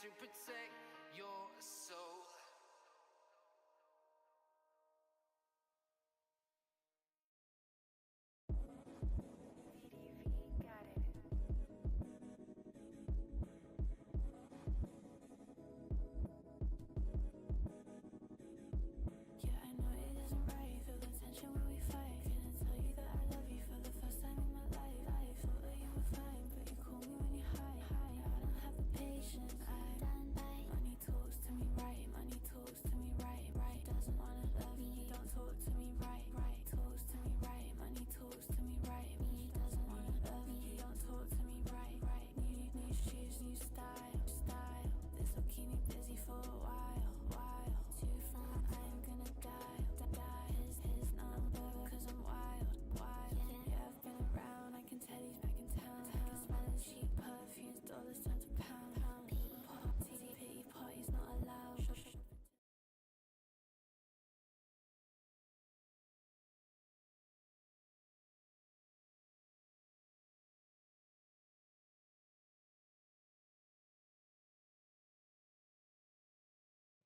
to protect your soul.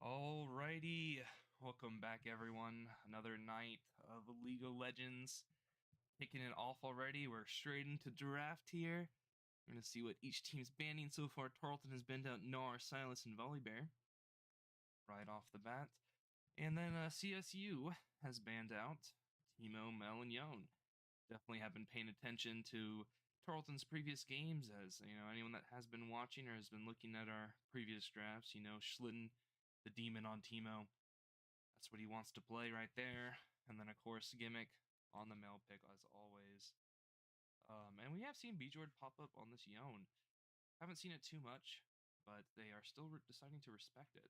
Alrighty, welcome back everyone. Another night of League of Legends. Kicking it off already. We're straight into draft here. We're going to see what each team's banning so far. Tarleton has banned out Noir, Silas, and Volibear right off the bat. And then CSU has banned out Timo, Mel, and Yon. Definitely have been paying attention to Tarleton's previous games, as you know, anyone that has been watching or has been looking at our previous drafts, you know, Schlitten, the demon on Timo. That's what he wants to play right there. And then, of course, Gimmick on the male pick, as always. And we have seen Bjord pop up on this Yon. Haven't seen it too much, but they are still deciding to respect it.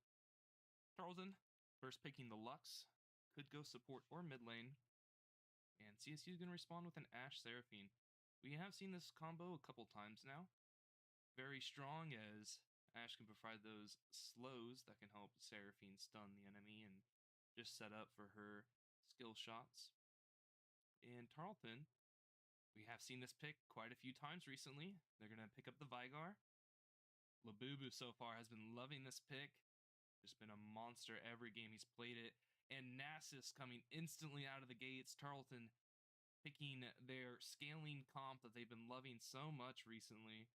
Tarleton, first picking the Lux, could go support or mid lane. And CSU is going to respond with an Ashe Seraphine. We have seen this combo a couple times now. Very strong, as Ashe can provide those slows that can help Seraphine stun the enemy and just set up for her skill shots. In Tarleton, we have seen this pick quite a few times recently. They're going to pick up the Vigar. Labubu so far has been loving this pick. Just been a monster every game he's played it. And Nasus coming instantly out of the gates. Tarleton picking their scaling comp that they've been loving so much recently.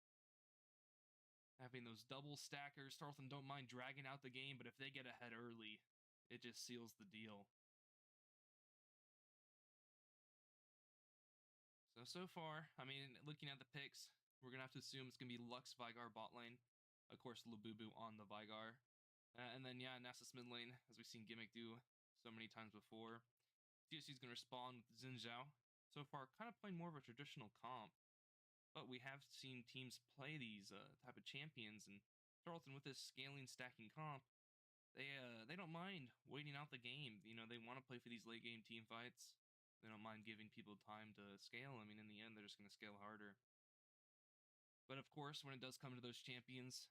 Having those double stackers. Tarleton don't mind dragging out the game, but if they get ahead early, it just seals the deal. So far, I mean, looking at the picks, we're going to have to assume it's going to be Lux, Vigar, bot lane. Of course, Labubu on the Vigar. And then, yeah, Nasus mid lane, as we've seen Gimmick do so many times before. CSU is going to respond with Xin Zhao. So far, kind of playing more of a traditional comp. But we have seen teams play these type of champions, and Tarleton with this scaling, stacking comp, they don't mind waiting out the game. You know, they want to play for these late game team fights. They don't mind giving people time to scale. I mean, in the end, they're just going to scale harder. But of course, when it does come to those champions,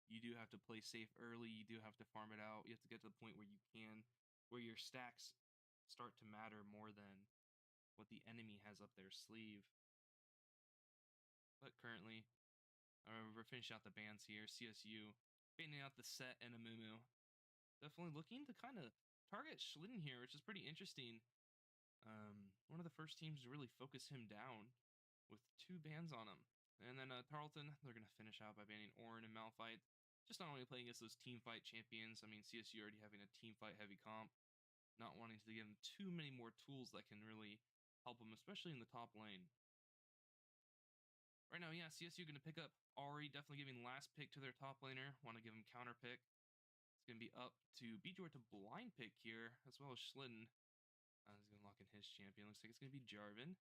you do have to play safe early. You do have to farm it out. You have to get to the point where you can, where your stacks start to matter more than what the enemy has up their sleeve. But currently, we're finishing out the bans here. CSU banning out the Set and Amumu. Definitely looking to kind of target Schlitten here, which is pretty interesting. One of the first teams to really focus him down with 2 bans on him. And then Tarleton, they're going to finish out by banning Orin and Malphite. Just not only playing against those team fight champions. I mean, CSU already having a team fight heavy comp. Not wanting to give him too many more tools that can really help him, especially in the top lane. Right now, yeah, CSU going to pick up Ari, definitely giving last pick to their top laner. Want to give him counter pick. It's going to be up to Bjord to blind pick here, as well as Schlitten. He's going to lock in his champion. Looks like it's going to be Jarvan.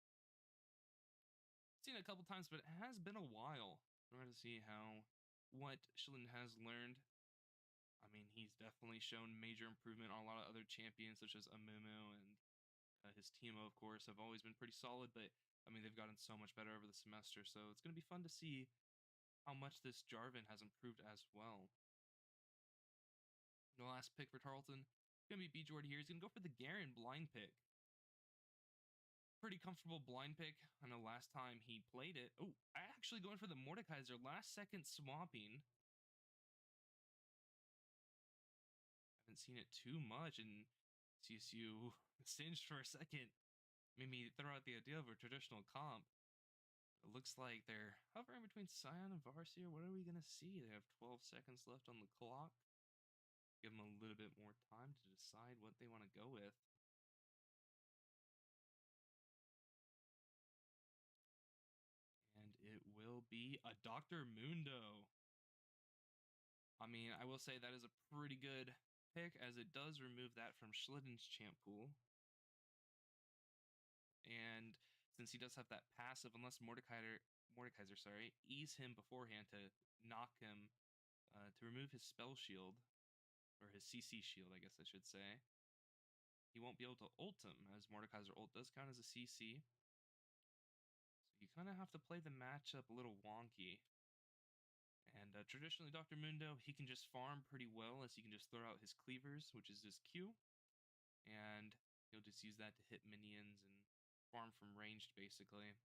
Seen it a couple times, but it has been a while. We're going to see what Schlitten has learned. I mean, he's definitely shown major improvement on a lot of other champions, such as Amumu and his team, of course, have always been pretty solid, but I mean, they've gotten so much better over the semester, so it's going to be fun to see how much this Jarvan has improved as well. The last pick for Tarleton is going to be Bjord here. He's going to go for the Garen blind pick. Pretty comfortable blind pick. I know last time he played it. Oh, actually going for the Mordekaiser. Last second swapping. haven't seen it too much, and CSU singed for a second. Made me throw out the idea of a traditional comp. It looks like they're hovering between Scion and Varsity. What are we going to see? They have 12 seconds left on the clock. Give them a little bit more time to decide what they want to go with. And it will be a Dr. Mundo. I mean, I will say that is a pretty good pick, as it does remove that from Schlitten's champ pool. And since he does have that passive, unless Mordekaiser, ease him beforehand to knock him, to remove his spell shield, or his CC shield, I guess I should say, he won't be able to ult him, as Mordekaiser ult does count as a CC. So you kind of have to play the matchup a little wonky. And traditionally, Dr. Mundo, he can just farm pretty well, as he can just throw out his cleavers, which is his Q. And he'll just use that to hit minions and farm from ranged, basically.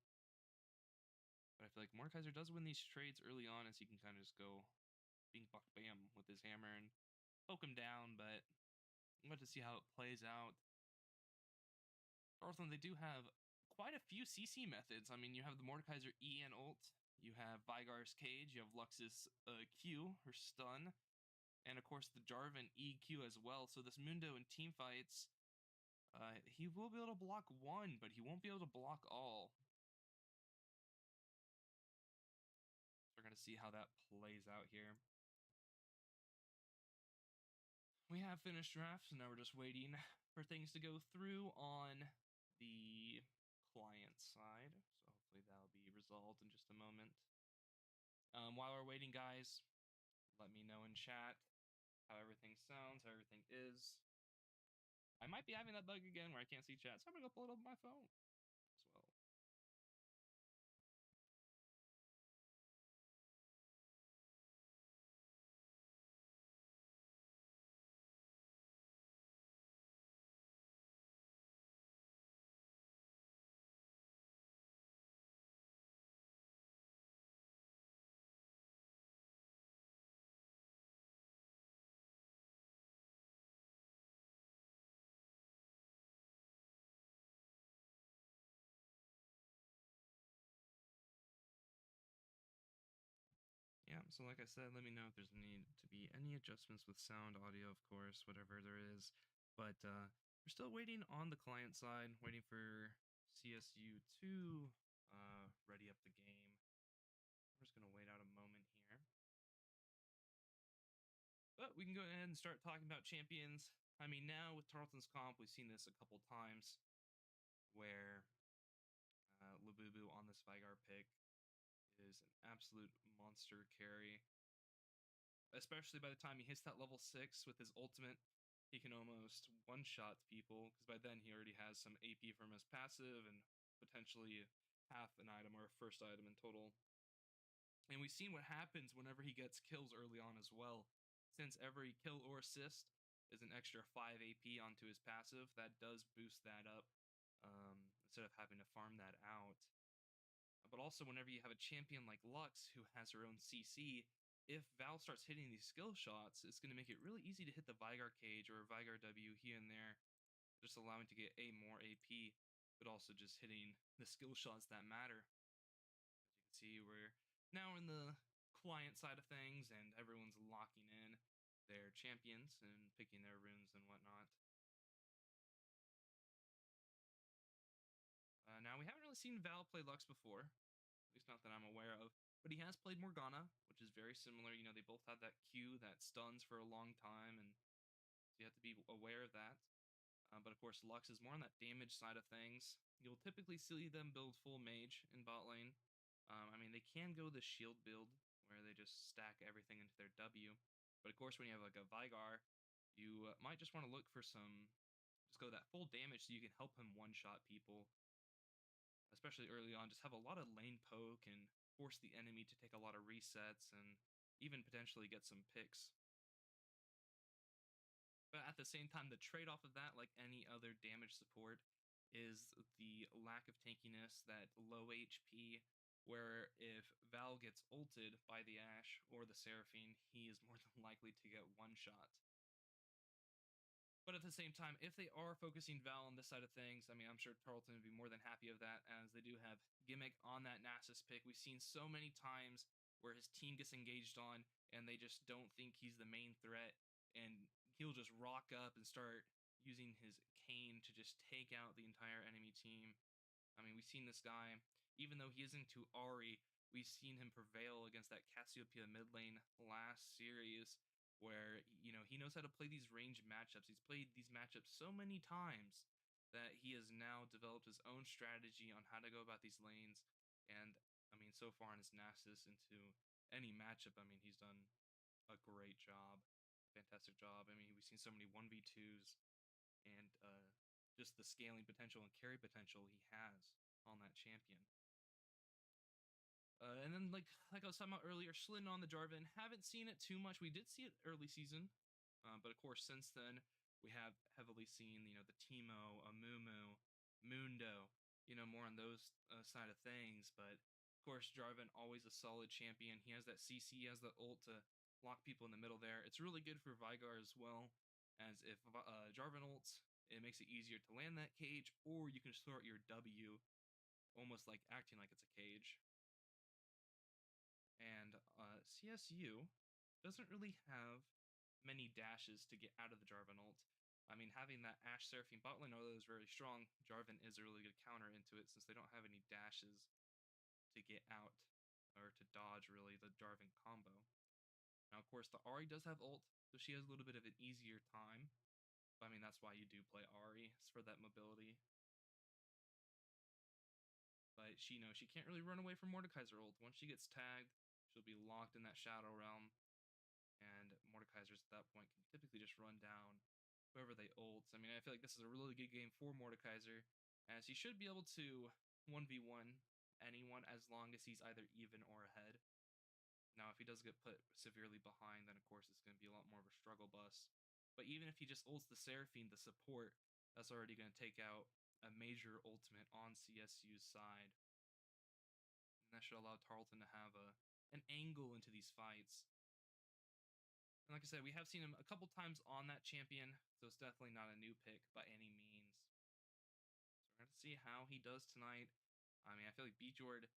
But I feel like Mordekaiser does win these trades early on, as he can kind of just go bing, buck, bam with his hammer and poke him down, but we'll have to see how it plays out. Tarleton, they do have quite a few CC methods. I mean, you have the Mordekaiser E and ult, you have Vygar's Cage, you have Lux's Q, or stun, and of course the Jarvan EQ as well. So this Mundo in team fights, he will be able to block one, but he won't be able to block all. We're going to see how that plays out here. We have finished drafts, and now we're just waiting for things to go through on the client side. So hopefully that'll be resolved in just a moment. While we're waiting, guys, let me know in chat how everything sounds, how everything is. I might be having that bug again where I can't see chat, so I'm going to go pull it up on my phone as well. Yeah, so like I said, let me know if there's need to be any adjustments with sound, audio, of course, whatever there is. But we're still waiting on the client side, waiting for CSU to ready up the game. We're just going to wait out a moment here. But we can go ahead and start talking about champions. I mean, now with Tarleton's comp, we've seen this a couple times where Labubu on this Vygar pick is an absolute monster carry. Especially by the time he hits that level 6 with his ultimate, he can almost one-shot people, because by then he already has some AP from his passive and potentially half an item or a first item in total. And we've seen what happens whenever he gets kills early on as well. Since every kill or assist is an extra 5 AP onto his passive, that does boost that up instead of having to farm that out. But also, whenever you have a champion like Lux who has her own CC, if Val starts hitting these skill shots, it's going to make it really easy to hit the Vygar Cage or Vygar W here and there, just allowing to get more AP, but also just hitting the skill shots that matter. As you can see, we're now in the client side of things, and everyone's locking in their champions and picking their runes and whatnot. Now, we haven't really seen Val play Lux before, at least not that I'm aware of, but he has played Morgana, which is very similar. You know, they both have that Q that stuns for a long time, and so you have to be aware of that. But of course, Lux is more on that damage side of things. You'll typically see them build full mage in bot lane. I mean, they can go the shield build, where they just stack everything into their W. But of course, when you have like a Vygar, you might just want to look for just go that full damage so you can help him one-shot people. Especially early on, just have a lot of lane poke and force the enemy to take a lot of resets and even potentially get some picks. But at the same time, the trade-off of that, like any other damage support, is the lack of tankiness, that low HP, where if Val gets ulted by the Ashe or the Seraphine, he is more than likely to get one-shot. But at the same time, if they are focusing Val on this side of things, I mean, I'm sure Tarleton would be more than happy of that, as they do have Gimmick on that Nasus pick. We've seen so many times where his team gets engaged on, and they just don't think he's the main threat, and he'll just rock up and start using his cane to just take out the entire enemy team. I mean, we've seen this guy, even though he isn't to Ari, we've seen him prevail against that Cassiopeia mid lane last series, where, you know, he knows how to play these range matchups. He's played these matchups so many times that he has now developed his own strategy on how to go about these lanes. And, I mean, so far in his Nasus into any matchup, I mean, he's done a great job. Fantastic job. I mean, we've seen so many 1v2s and just the scaling potential and carry potential he has on that champion. And then, like I was talking about earlier, Slin on the Jarvan. Haven't seen it too much. We did see it early season, but of course, since then, we have heavily seen, you know, the Teemo, Amumu, Mundo, you know, more on those side of things. But of course, Jarvan, always a solid champion. He has that CC, he has the ult to lock people in the middle there. It's really good for Vigar as well, as if Jarvan ults, it makes it easier to land that cage, or you can just throw out your W, almost like acting like it's a cage. And CSU doesn't really have many dashes to get out of the Jarvan ult. I mean, having that Ashe Seraphine bot lane, although is very strong, Jarvan is a really good counter into it, since they don't have any dashes to get out, or to dodge, really, the Jarvan combo. Now, of course, the Ahri does have ult, so she has a little bit of an easier time. But, I mean, that's why you do play Ahri, it's for that mobility. But she knows she can't really run away from Mordekaiser ult. Once she gets tagged, she'll be locked in that Shadow Realm, and Mordekaisers at that point can typically just run down whoever they ult. I mean, I feel like this is a really good game for Mordekaiser, as he should be able to 1v1 anyone as long as he's either even or ahead. Now, if he does get put severely behind, then of course it's going to be a lot more of a struggle bus. But even if he just ults the Seraphine, the support, that's already going to take out a major ultimate on CSU's side. And that should allow Tarleton to have an angle into these fights. And like I said, we have seen him a couple times on that champion, so it's definitely not a new pick by any means. So we're going to see how he does tonight. I mean, I feel like Bjord,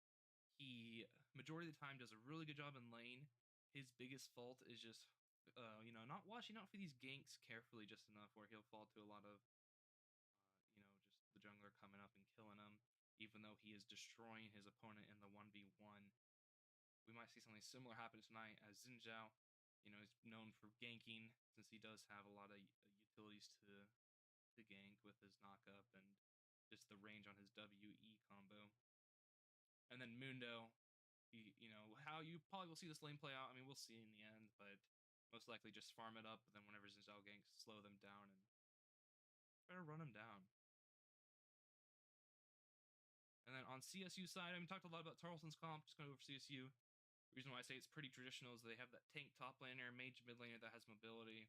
he, majority of the time, does a really good job in lane. His biggest fault is just, you know, not watching out for these ganks carefully just enough where he'll fall to a lot of, you know, just the jungler coming up and killing him, even though he is destroying his opponent in the 1v1. We might see something similar happen tonight, as Xin Zhao, you know, is known for ganking, since he does have a lot of utilities to gank with his knockup and just the range on his WE combo. And then Mundo, he, you know, how you probably will see this lane play out, I mean, we'll see in the end, but most likely just farm it up, but then whenever Xin Zhao ganks, slow them down and try to run them down. And then on CSU side, I mean, talked a lot about Tarleton's comp, just going to go over CSU. The reason why I say it's pretty traditional is they have that tank top laner, mage mid laner that has mobility.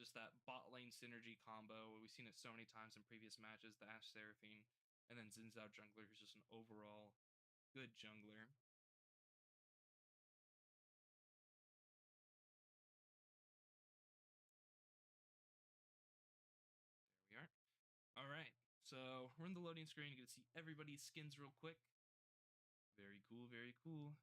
Just that bot lane synergy combo. We've seen it so many times in previous matches, the Ashe Seraphine. And then Xin Zhao jungler, who's just an overall good jungler. There we are. All right, so we're in the loading screen. You get to see everybody's skins real quick. Very cool, very cool.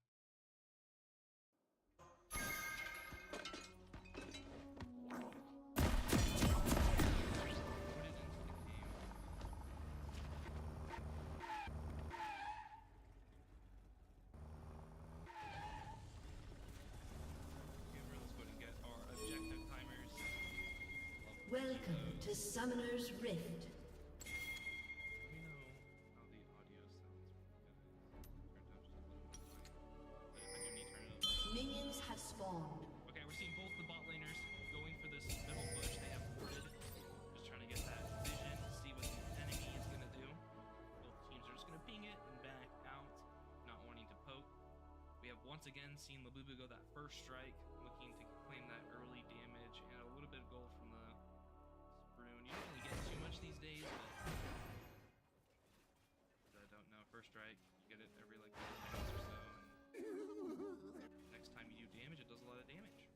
Welcome to Summoner's Rift. Let me know how the audio sounds. But if I do need to turn it up. Minions have spawned. Okay, we're seeing both the bot laners going for this middle bush. They have warded. Just trying to get that vision to see what the enemy is going to do. Both teams are just going to ping it and back out, not wanting to poke. We have once again seen Labubu go that first strike, looking to claim that early damage and a little bit of gold from the Sprune. You don't really get too much these days, but I don't know. First strike, you get it every like 4 minutes or so, and next time you do damage, it does a lot of damage.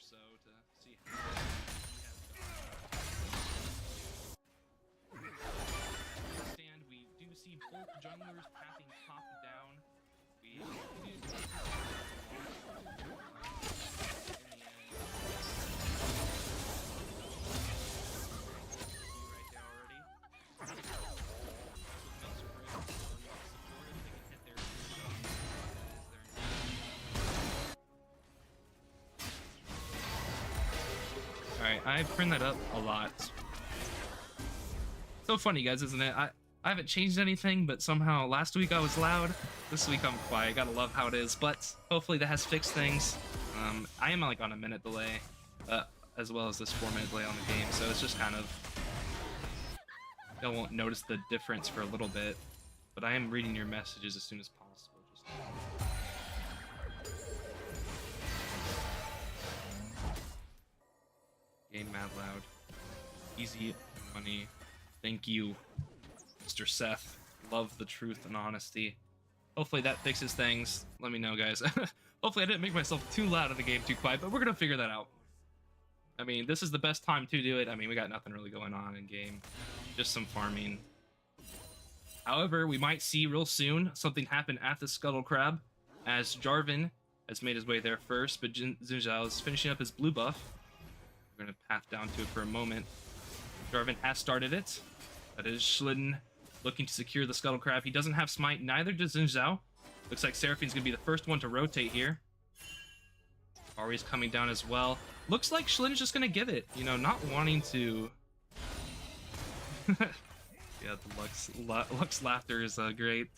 so to see how he has done. Stand, we do see both junglers pathing top down. We do see Alright, I've turned that up a lot. So funny, guys, isn't it? I haven't changed anything, but somehow last week I was loud. This week I'm quiet. Gotta love how it is, but hopefully that has fixed things. I am like on a minute delay, as well as this 4-minute delay on the game, so it's just kind of... Y'all won't notice the difference for a little bit, but I am reading your messages as soon as possible. Just... Game mad loud. Easy money. Thank you, Mr. Seth. Love the truth and honesty. Hopefully that fixes things. Let me know, guys. Hopefully I didn't make myself too loud in the game, too quiet, but we're gonna figure that out. I mean, this is the best time to do it. I mean, we got nothing really going on in game. Just some farming. However, we might see real soon something happen at the Scuttle Crab, as Jarvan has made his way there first, but Xinjiao is finishing up his blue buff. We're going to path down to it for a moment. Jarvan has started it. That is Schlitten looking to secure the Scuttle Crab. He doesn't have Smite, neither does Xinjiao. Looks like Seraphine's going to be the first one to rotate here. Ari's coming down as well. Looks like Schlitten's just going to give it, you know, not wanting to... Yeah, the Lux laughter is great.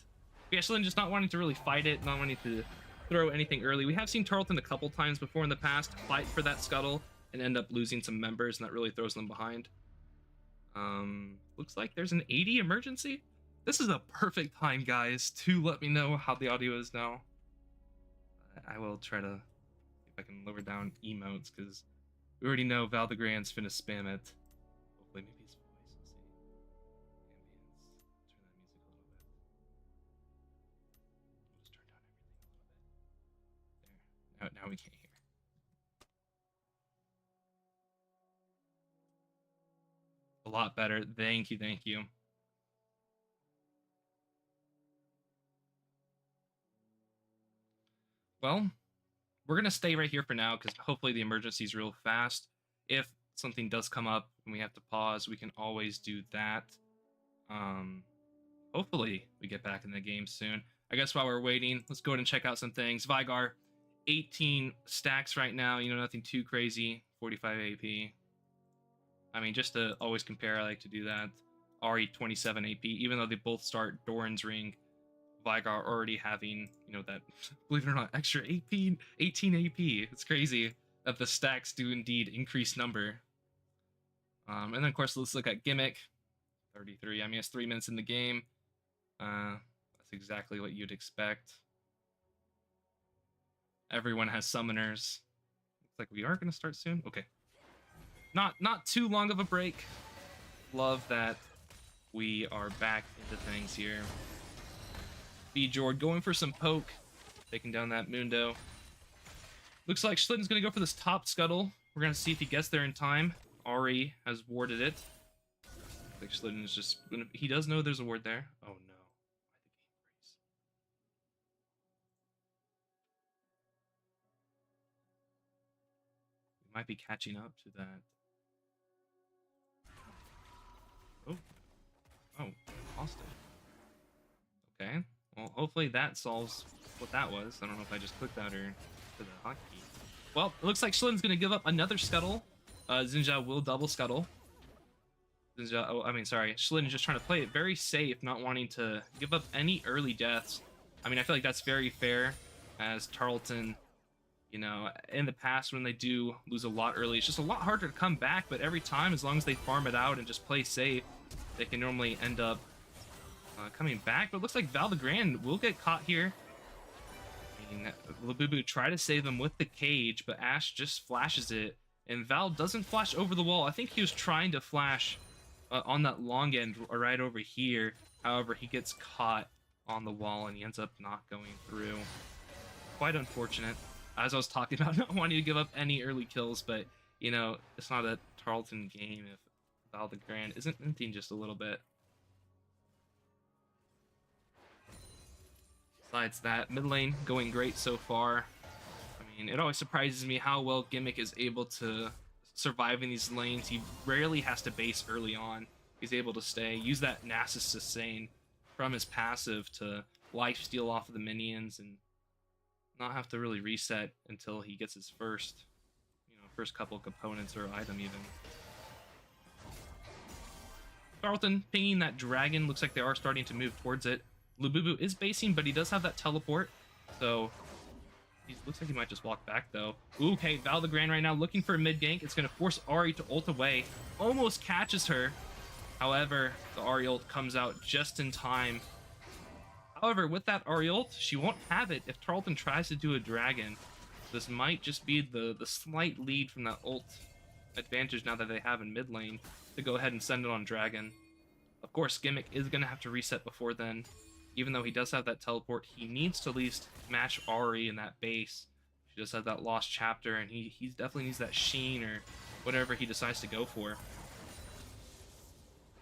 But yeah, Schlitten just not wanting to really fight it, not wanting to throw anything early. We have seen Tarleton a couple times before in the past fight for that Scuttle and end up losing some members, and that really throws them behind. Looks like there's an 80 emergency. This is a perfect time, guys, to let me know how the audio is now. I will try to see if I can lower down emotes, because we already know Valdegrand's finna spam it. Hopefully, maybe his voice, we'll see. Ambience, turn that music a little bit. We'll just turn down everything a little bit. There. Now we can't hear. A lot better. Thank you, thank you. Well, we're going to stay right here for now, because hopefully the emergency is real fast. If something does come up and we have to pause, we can always do that. Hopefully we get back in the game soon. I guess while we're waiting, let's go ahead and check out some things. Vigar, 18 stacks right now, you know, nothing too crazy. 45 AP. I mean, just to always compare, I like to do that. Ari, 27 AP, even though they both start Doran's Ring. Vigar already having, you know, that, believe it or not, extra 18 AP. It's crazy that the stacks do indeed increase number. And then, of course, let's look at Gimmick. 33. I mean, it's 3 minutes in the game. That's exactly what you'd expect. Everyone has summoners. Looks like we are going to start soon. Okay. Not too long of a break. Love that we are back into things here. B-Jord going for some poke. Taking down that Mundo. Looks like Schlitten's going to go for this top Scuttle. We're going to see if he gets there in time. Ari has warded it. I think Schlitten is just gonna... He does know there's a ward there. Oh no. We might be catching up to that. Oh, lost it. Okay. Well, hopefully that solves what that was. I don't know if I just clicked that or to the hotkey. Well, it looks like Schlitten's gonna give up another Scuttle. Xinjiao will double Scuttle. Schlitten is just trying to play it very safe, not wanting to give up any early deaths. I mean, I feel like that's very fair, as Tarleton, you know, in the past when they do lose a lot early, it's just a lot harder to come back, but every time, as long as they farm it out and just play safe, they can normally end up coming back. But it looks like Valdegrand will get caught here. I mean, Labubu tried to save him with the cage, but Ashe just flashes it, and Val doesn't flash over the wall. I think he was trying to flash on that long end right over here. However, he gets caught on the wall, and he ends up not going through. Quite unfortunate. as I was talking about, not wanting to give up any early kills, but, you know, it's not a Tarleton game if Val the Grand isn't hinting just a little bit. Besides that, mid lane going great so far. I mean, it always surprises me how well Gimmick is able to survive in these lanes. He rarely has to base early on. He's able to stay, use that Nasus sustain from his passive to lifesteal off of the minions and not have to really reset until he gets his first, first couple components or item even. Tarleton pinging that dragon. Looks like they are starting to move towards it. Lububu is basing, but he does have that teleport, so he looks like he might just walk back though. Ooh, okay, Val the Grand right now looking for a mid gank. It's going to force Ahri to ult away. Almost catches her. However, the Ahri ult comes out just in time. However, with that Ahri ult, she won't have it if Tarleton tries to do a dragon. This might just be the slight lead from that ult advantage now that they have in mid lane to go ahead and send it on dragon. Of course, Gimmick is going to have to reset before then. Even though he does have that teleport, he needs to at least match Ahri in that base. She does have that lost chapter, and he definitely needs that sheen or whatever he decides to go for.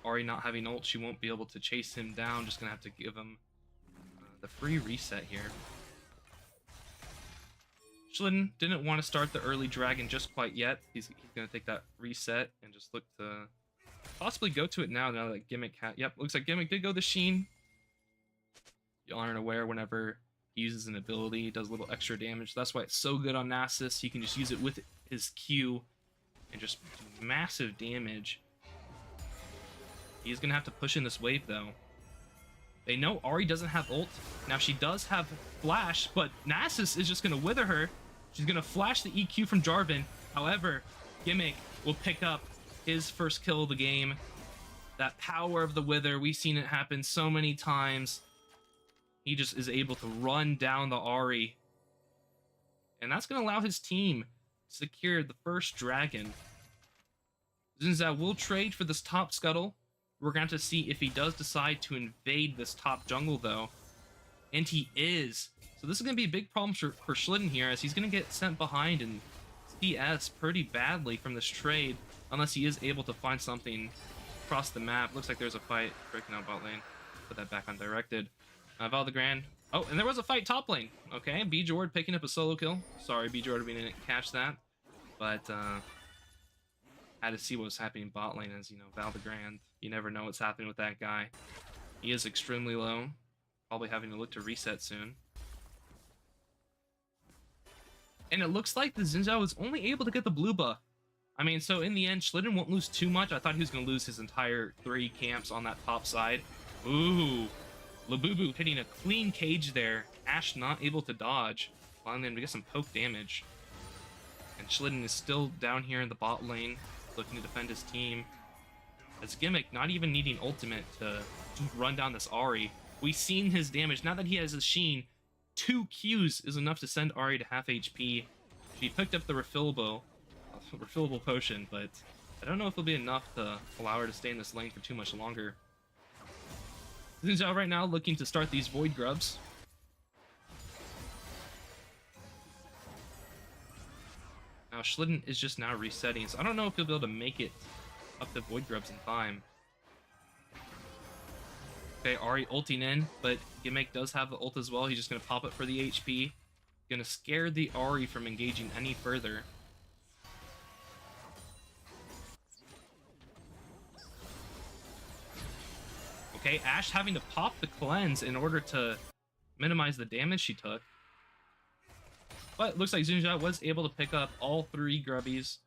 Ahri not having ult, she won't be able to chase him down. Just going to have to give him the free reset here. Schlitten didn't want to start the early dragon just quite yet. He's going to take that reset and just look to possibly go to it now that Gimmick yep, looks like Gimmick did go the sheen. Y'all aren't aware, whenever he uses an ability, he does a little extra damage. That's why it's so good on Nasus. He can just use it with his Q and just do massive damage. He's going to have to push in this wave, though. They know Ahri doesn't have ult. Now, she does have flash, but Nasus is just going to wither her. She's going to flash the EQ from Jarvan. However, Gimmick will pick up his first kill of the game. That power of the wither, we've seen it happen so many times. He just is able to run down the Ahri. And that's going to allow his team to secure the first dragon. Zinzao will trade for this top scuttle. We're going to have to see if he does decide to invade this top jungle, though. And he is. So this is going to be a big problem for Schlitten here, as he's going to get sent behind in CS pretty badly from this trade, unless he is able to find something across the map. Looks like there's a fight breaking out bot lane. Put that back on directed. Val the Grand. Oh, and there was a fight top lane. Okay, B Jord picking up a solo kill. Sorry, B Jord, we didn't catch that. But, had to see what was happening bot lane, as, Val the Grand. You never know what's happening with that guy. He is extremely low. Probably having to look to reset soon. And it looks like the Zinzao is only able to get the blue buff. I mean, so in the end, Schlitten won't lose too much. I thought he was going to lose his entire 3 camps on that top side. Ooh. Labubu hitting a clean cage there. Ashe not able to dodge. Allowing them to get some poke damage. And Schlitten is still down here in the bot lane, looking to defend his team. As Gimmick not even needing ultimate to run down this Ahri. We've seen his damage. Now that he has his sheen, 2 Qs is enough to send Ahri to half HP. She picked up the refillable potion, but I don't know if it'll be enough to allow her to stay in this lane for too much longer. Zinzao right now looking to start these Void Grubs. Now Schlitten is just now resetting, so I don't know if he'll be able to make it up to Void Grubs in time. Okay, Ahri ulting in, but Gimmick does have the ult as well. He's just going to pop it for the HP. Going to scare the Ahri from engaging any further. Okay, Ashe having to pop the cleanse in order to minimize the damage she took. But it looks like Zinzao was able to pick up all 3 grubbies.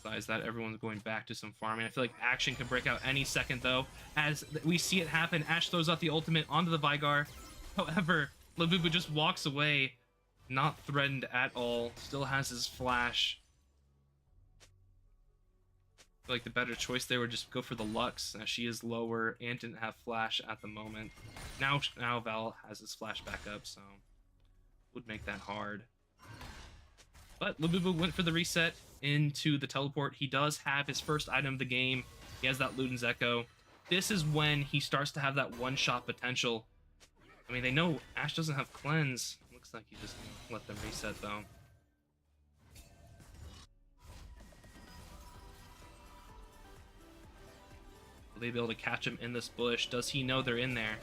Besides that, everyone's going back to some farming. I feel like action can break out any second, though. As we see it happen, Ashe throws out the ultimate onto the Vigar. However, Labubu just walks away, not threatened at all. Still has his flash. I feel like the better choice there would just go for the Lux, as she is lower and didn't have flash at the moment. Now Val has his flash back up, so would make that hard. But Labubu went for the reset into the teleport. He does have his first item of the game. He has that Luden's Echo. This is when he starts to have that one-shot potential. I mean, they know Ashe doesn't have cleanse. Looks like he's just gonna let them reset though. Will they be able to catch him in this bush? Does he know they're in there?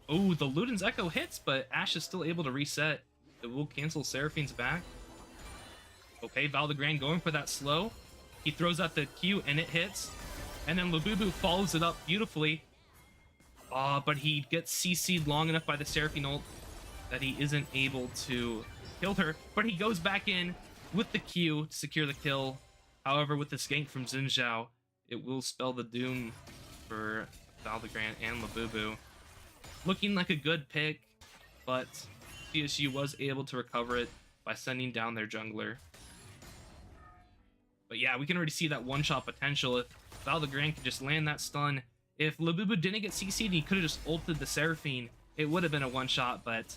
Oh, the Luden's Echo hits, but Ashe is still able to reset. It will cancel Seraphine's back. Okay, Val the Grand going for that slow. He throws out the Q and it hits. And then Labubu follows it up beautifully. But he gets CC'd long enough by the Seraphine ult that he isn't able to kill her. But he goes back in with the Q to secure the kill. However, with this gank from Xin Zhao, it will spell the doom for Val the Grand and Labubu. Looking like a good pick, but CSU was able to recover it by sending down their jungler. But yeah, we can already see that one-shot potential. If Val the Grand could just land that stun, if Labubu didn't get CC'd and he could have just ulted the Seraphine, it would have been a one-shot, but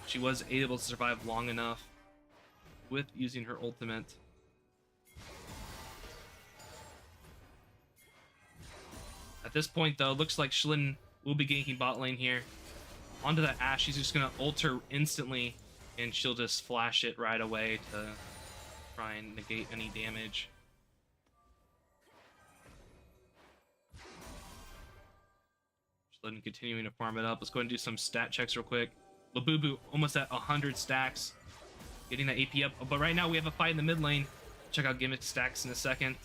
she was able to survive long enough with using her ultimate. At this point, though, looks like Schlitten will be ganking bot lane here. Onto that Ashe, she's just going to ult her instantly, and she'll just flash it right away to try and negate any damage. Schlitten continuing to farm it up. Let's go ahead and do some stat checks real quick. Labubu almost at 100 stacks, getting that AP up. But right now we have a fight in the mid lane. Check out Gimmick stacks in a second.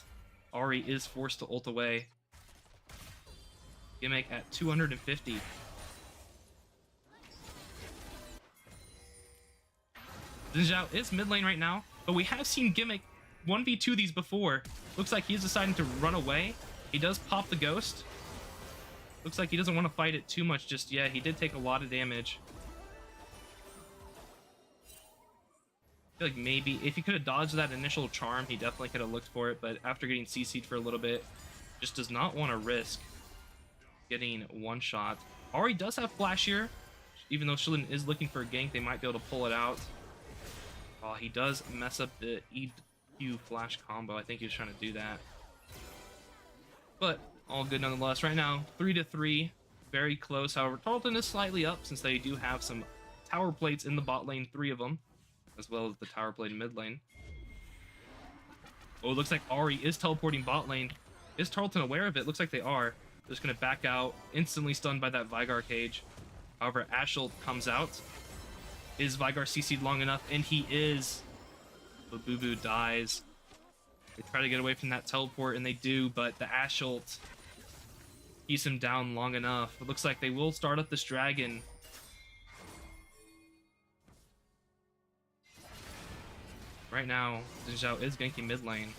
Ahri is forced to ult away. Gimmick at 250. Xin Zhao is mid lane right now, but we have seen Gimmick 1v2 these before. Looks like he's deciding to run away. He does pop the ghost. Looks like he doesn't want to fight it too much just yet. He did take a lot of damage. I feel like maybe if he could have dodged that initial charm, he definitely could have looked for it, but after getting CC'd for a little bit, just does not want to risk getting one shot. Ahri does have flash here. Even though Schlitten is looking for a gank, they might be able to pull it out. Oh, he does mess up the EQ flash combo. I think he was trying to do that. But all good nonetheless. Right now, 3-3. Very close. However, Tarleton is slightly up since they do have some tower plates in the bot lane, 3 of them, as well as the tower plate in mid lane. Oh, it looks like Ahri is teleporting bot lane. Is Tarleton aware of it? Looks like they are. They're just going to back out, instantly stunned by that Vigar cage. However, Ashe ult comes out. Is Vigar CC'd long enough? And he is. Labubu dies. They try to get away from that teleport, and they do, but the Ashe ult keeps him down long enough. It looks like they will start up this dragon. Right now, Xin Zhao is ganking mid lane.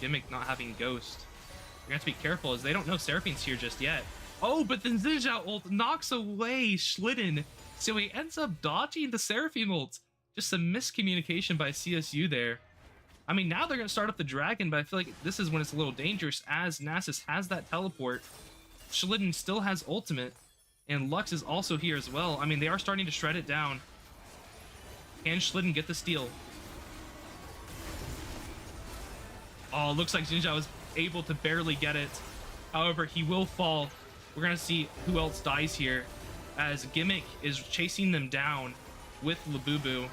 Gimmick not having Ghost. You're gonna have to be careful as they don't know Seraphine's here just yet. Oh, but then Xin Zhao ult knocks away Schlitten. So he ends up dodging the Seraphine ult. Just some miscommunication by CSU there. I mean, now they're going to start up the dragon, but I feel like this is when it's a little dangerous as Nasus has that teleport. Schlitten still has ultimate, and Lux is also here as well. I mean, they are starting to shred it down. Can Schlitten get the steal? Oh, looks like Xin Zhao is able to barely get it. However, he will fall. We're going to see who else dies here, as Gimmick is chasing them down with Labubu.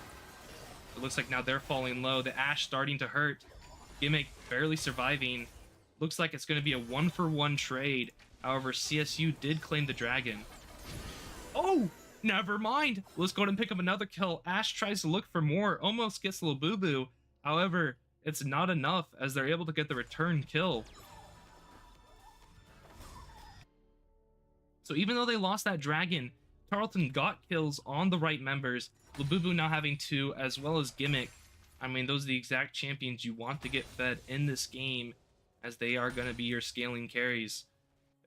It looks like now they're falling low. The Ashe starting to hurt. Gimmick barely surviving. Looks like it's going to be a 1-for-1 trade. However, CSU did claim the dragon. Oh, never mind. Let's go ahead and pick up another kill. Ashe tries to look for more. Almost gets Labubu. However, it's not enough as they're able to get the return kill. So even though they lost that dragon, Tarleton got kills on the right members. Labubu now having 2, as well as Gimmick. I mean, those are the exact champions you want to get fed in this game, as they are going to be your scaling carries.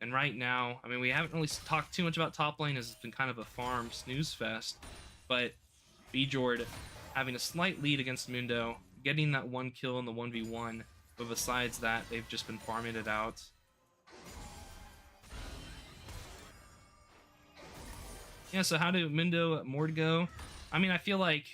And right now, I mean, we haven't really talked too much about top lane, as it's been kind of a farm snooze fest. But Bjord having a slight lead against Mundo, getting that 1 kill in the 1v1. But besides that, they've just been farming it out. Yeah, so how do Mundo Mord go? I mean, I feel like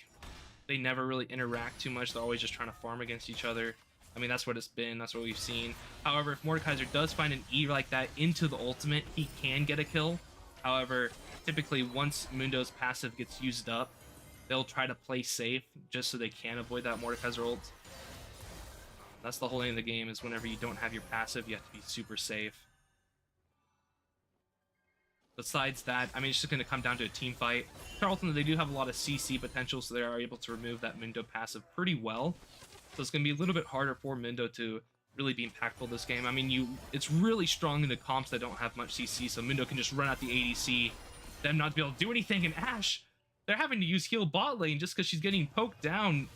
they never really interact too much. They're always just trying to farm against each other. I mean, that's what it's been. That's what we've seen. However, if Mordekaiser does find an E like that into the ultimate, he can get a kill. However, typically once Mundo's passive gets used up, they'll try to play safe just so they can avoid that Mordekaiser ult. That's the whole aim of the game, is whenever you don't have your passive, you have to be super safe. Besides that, I mean, it's just going to come down to a team fight. Tarleton, they do have a lot of CC potential, so they are able to remove that Mundo passive pretty well. So it's going to be a little bit harder for Mundo to really be impactful this game. I mean, it's really strong in the comps that don't have much CC, so Mundo can just run out the ADC, them not be able to do anything, and Ashe, they're having to use heal bot lane just because she's getting poked down.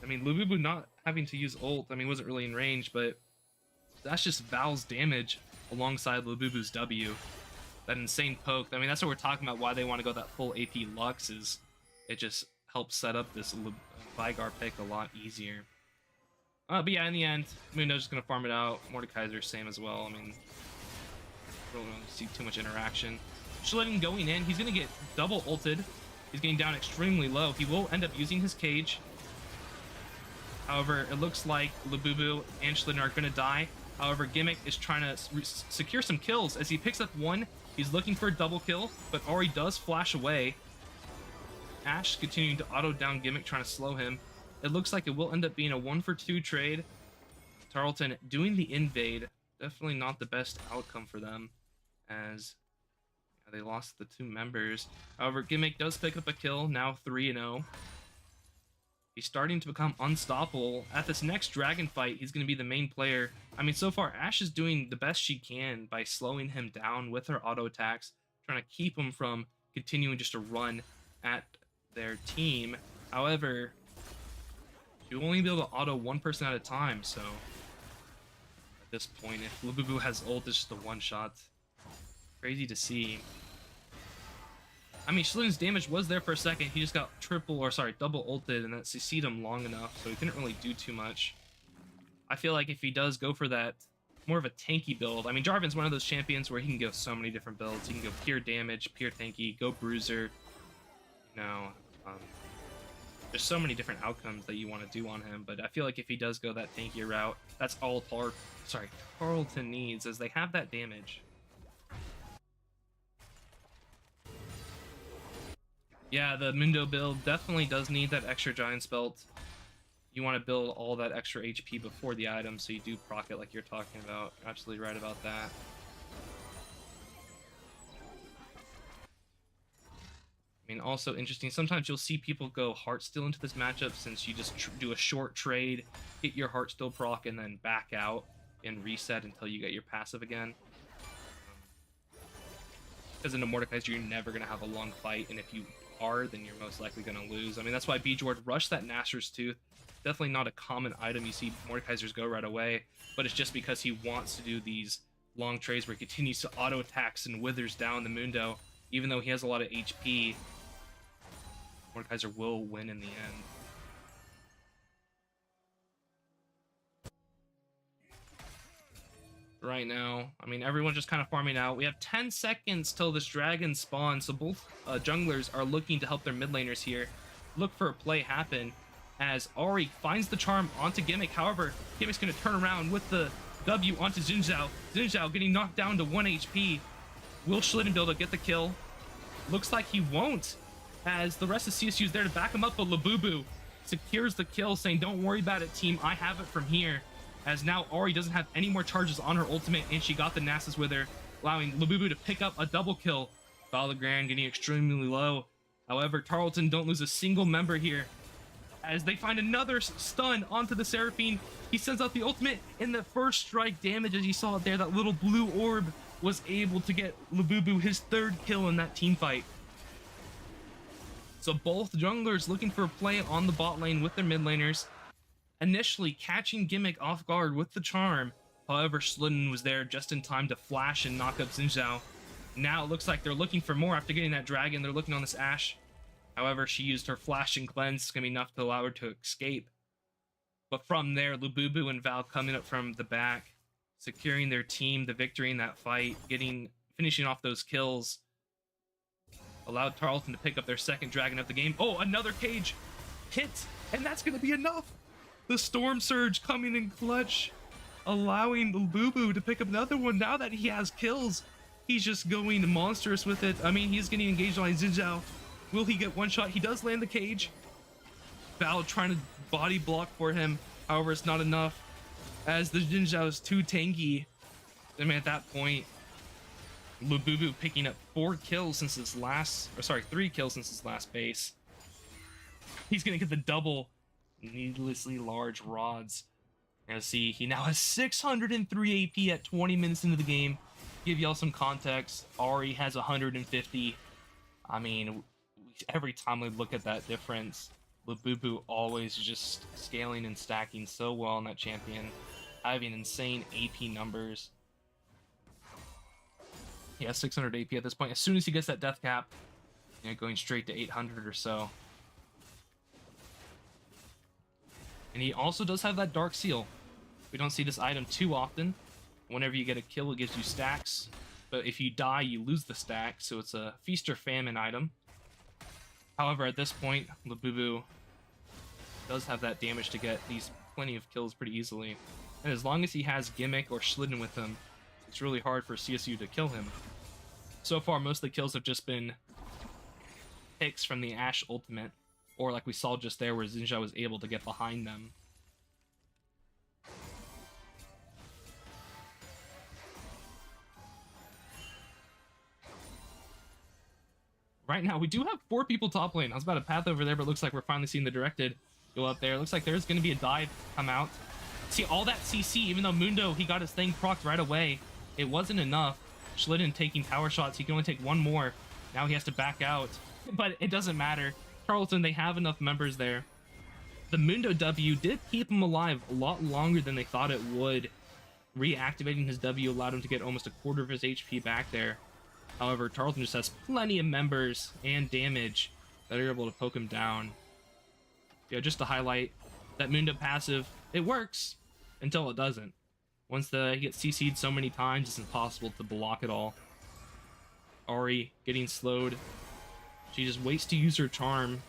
I mean, Lububu not having to use ult, I mean, wasn't really in range, but that's just Val's damage alongside Lububu's W. That insane poke. I mean, that's what we're talking about, why they want to go that full AP Lux, is it just helps set up this Vigar pick a lot easier. But yeah, in the end, Mundo's just going to farm it out. Mordekaiser, same as well. I mean, don't really see too much interaction. Schlitten going in, he's going to get double ulted. He's getting down extremely low. He will end up using his cage. However, it looks like Lububu and Schlitten are going to die. However, Gimmick is trying to secure some kills. As he picks up one, he's looking for a double kill, but Ori does flash away. Ashe continuing to auto down Gimmick, trying to slow him. It looks like it will end up being a 1-for-2 trade. Tarleton doing the invade. Definitely not the best outcome for them, as they lost the 2 members. However, Gimmick does pick up a kill, now 3-0. He's starting to become unstoppable. At this next dragon fight, he's going to be the main player. I mean, so far, Ashe is doing the best she can by slowing him down with her auto attacks, trying to keep him from continuing just to run at their team. However, you'll only be able to auto one person at a time, so at this point, if Lububu has ult, it's just a one-shot. Crazy to see. I mean, Schlitten's damage was there for a second. He just got double ulted, and that CC'd him long enough, so he couldn't really do too much. I feel like if he does go for that, more of a tanky build. I mean, Jarvan's one of those champions where he can go so many different builds. He can go pure damage, pure tanky, go bruiser. You know, there's so many different outcomes that you want to do on him, but I feel like if he does go that tanky route, that's all Tarleton needs, as they have that damage. Yeah, the Mundo build definitely does need that extra Giant's Belt. You want to build all that extra HP before the item, so you do proc it like you're talking about. You're absolutely right about that. I mean, also interesting, sometimes you'll see people go Heartsteel into this matchup, since you just do a short trade, get your Heartsteel proc, and then back out and reset until you get your passive again. Because in a Mordekaiser, you're never going to have a long fight, and if you are, then you're most likely going to lose. I mean, that's why Bjord rushed that Nasser's Tooth. Definitely not a common item you see Mordekaisers go right away, but it's just because he wants to do these long trades where he continues to auto attacks and withers down the Mundo. Even though he has a lot of HP, Mordekaiser will win in the end. Right now, I mean, everyone's just kind of farming out. We have 10 seconds till this dragon spawns, so both junglers are looking to help their mid laners here. Look for a play happen as Ori finds the charm onto Gimmick. However, Gimmick's going to turn around with the W onto Xin Zhao. Xin Zhao getting knocked down to 1 HP. Will Schlitten be able to get the kill? Looks like he won't, as the rest of CSU is there to back him up, but Lububu secures the kill, saying, "Don't worry about it, team. I have it from here." As now Ori doesn't have any more charges on her ultimate, and she got the Nasus with her, allowing Lububu to pick up a double kill. Valagran getting extremely low. However, Tarleton don't lose a single member here, as they find another stun onto the Seraphine. He sends out the ultimate, and the first strike damage, as you saw it there, that little blue orb was able to get Lububu his 3rd kill in that team fight. So both junglers looking for a play on the bot lane with their mid laners, initially catching Gimmick off guard with the charm. However, Schlitten was there just in time to flash and knock up Xin Zhao. Now it looks like they're looking for more after getting that dragon. They're looking on this Ashe. However, she used her flash and cleanse. It's going to be enough to allow her to escape. But from there, Lububu and Val coming up from the back, securing their team the victory in that fight, finishing off those kills, allowed Tarleton to pick up their 2nd dragon of the game. Oh, another cage hit, and that's going to be enough. The Storm Surge coming in clutch, allowing Lububu to pick up another one now that he has kills. He's just going monstrous with it. I mean, he's getting engaged on Xin Zhao. Will he get one shot? He does land the cage. Bao trying to body block for him. However, it's not enough as the Xin Zhao is too tanky. I mean, at that point, Lububu picking up 3 kills since his last base. He's gonna get the double needlessly large rods. Now see, he now has 603 AP at 20 minutes into the game. Give y'all some context. Ari has 150. I mean, every time we look at that difference, Lububu always just scaling and stacking so well on that champion, having insane AP numbers. He has 600 AP at this point. As soon as he gets that death cap, you know, going straight to 800 or so. And he also does have that dark seal. We don't see this item too often. Whenever you get a kill, it gives you stacks. But if you die, you lose the stack. So it's a feast or famine item. However, at this point, Lububu does have that damage to get these plenty of kills pretty easily. And as long as he has Gimmick or Schlitten with him, it's really hard for CSU to kill him. So far, most of the kills have just been picks from the Ashe ultimate, or like we saw just there where Xin Zhao was able to get behind them. Right now, we do have 4 people top lane. I was about to path over there, but it looks like we're finally seeing the directed go up there. It looks like there's going to be a dive come out. See, all that CC, even though Mundo, he got his thing procced right away, it wasn't enough. Schlitten taking tower shots. He can only take 1 more. Now he has to back out. But it doesn't matter. Tarleton, they have enough members there. The Mundo W did keep him alive a lot longer than they thought it would. Reactivating his W allowed him to get almost a quarter of his HP back there. However, Tarleton just has plenty of members and damage that are able to poke him down. Yeah, just to highlight, that Mundo passive, it works until it doesn't. Once he gets CC'd so many times, it's impossible to block it all. Ari getting slowed. She just waits to use her charm.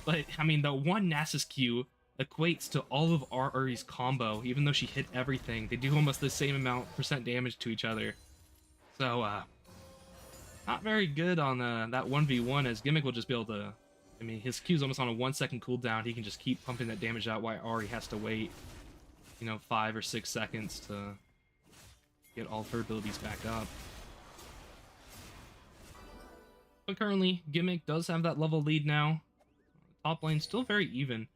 But, I mean, the one Nasus Q equates to all of Ari's combo. Even though she hit everything, they do almost the same amount % damage to each other. So, not very good on that 1v1, as Gimmick will just be able to... I mean, his Q's almost on a 1-second cooldown. He can just keep pumping that damage out while Ari has to wait, you know, 5 or 6 seconds to get all of her abilities back up. But currently, Gimmick does have that level lead now. Top lane still very even.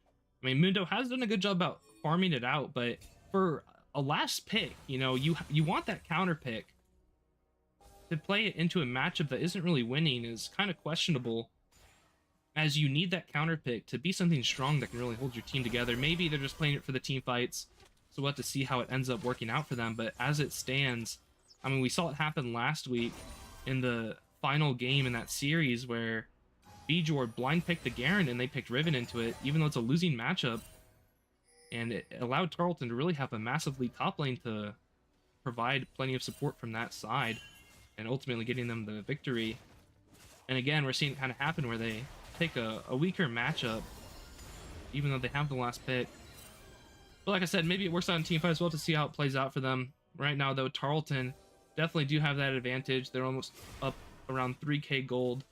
I mean, Mundo has done a good job about farming it out, but for a last pick, you know, you want that counter pick. To play it into a matchup that isn't really winning is kind of questionable, as you need that counter pick to be something strong that can really hold your team together. Maybe they're just playing it for the team fights, so we'll have to see how it ends up working out for them. But as it stands, I mean, we saw it happen last week in the final game in that series where Bjord blind picked the Garen and they picked Riven into it, even though it's a losing matchup. And it allowed Tarleton to really have a massive lead top lane to provide plenty of support from that side, and ultimately getting them the victory. And again, we're seeing it kind of happen where they take a weaker matchup, even though they have the last pick. But like I said, maybe it works out in teamfights as well to see how it plays out for them. Right now, though, Tarleton definitely do have that advantage. They're almost up around 3k gold.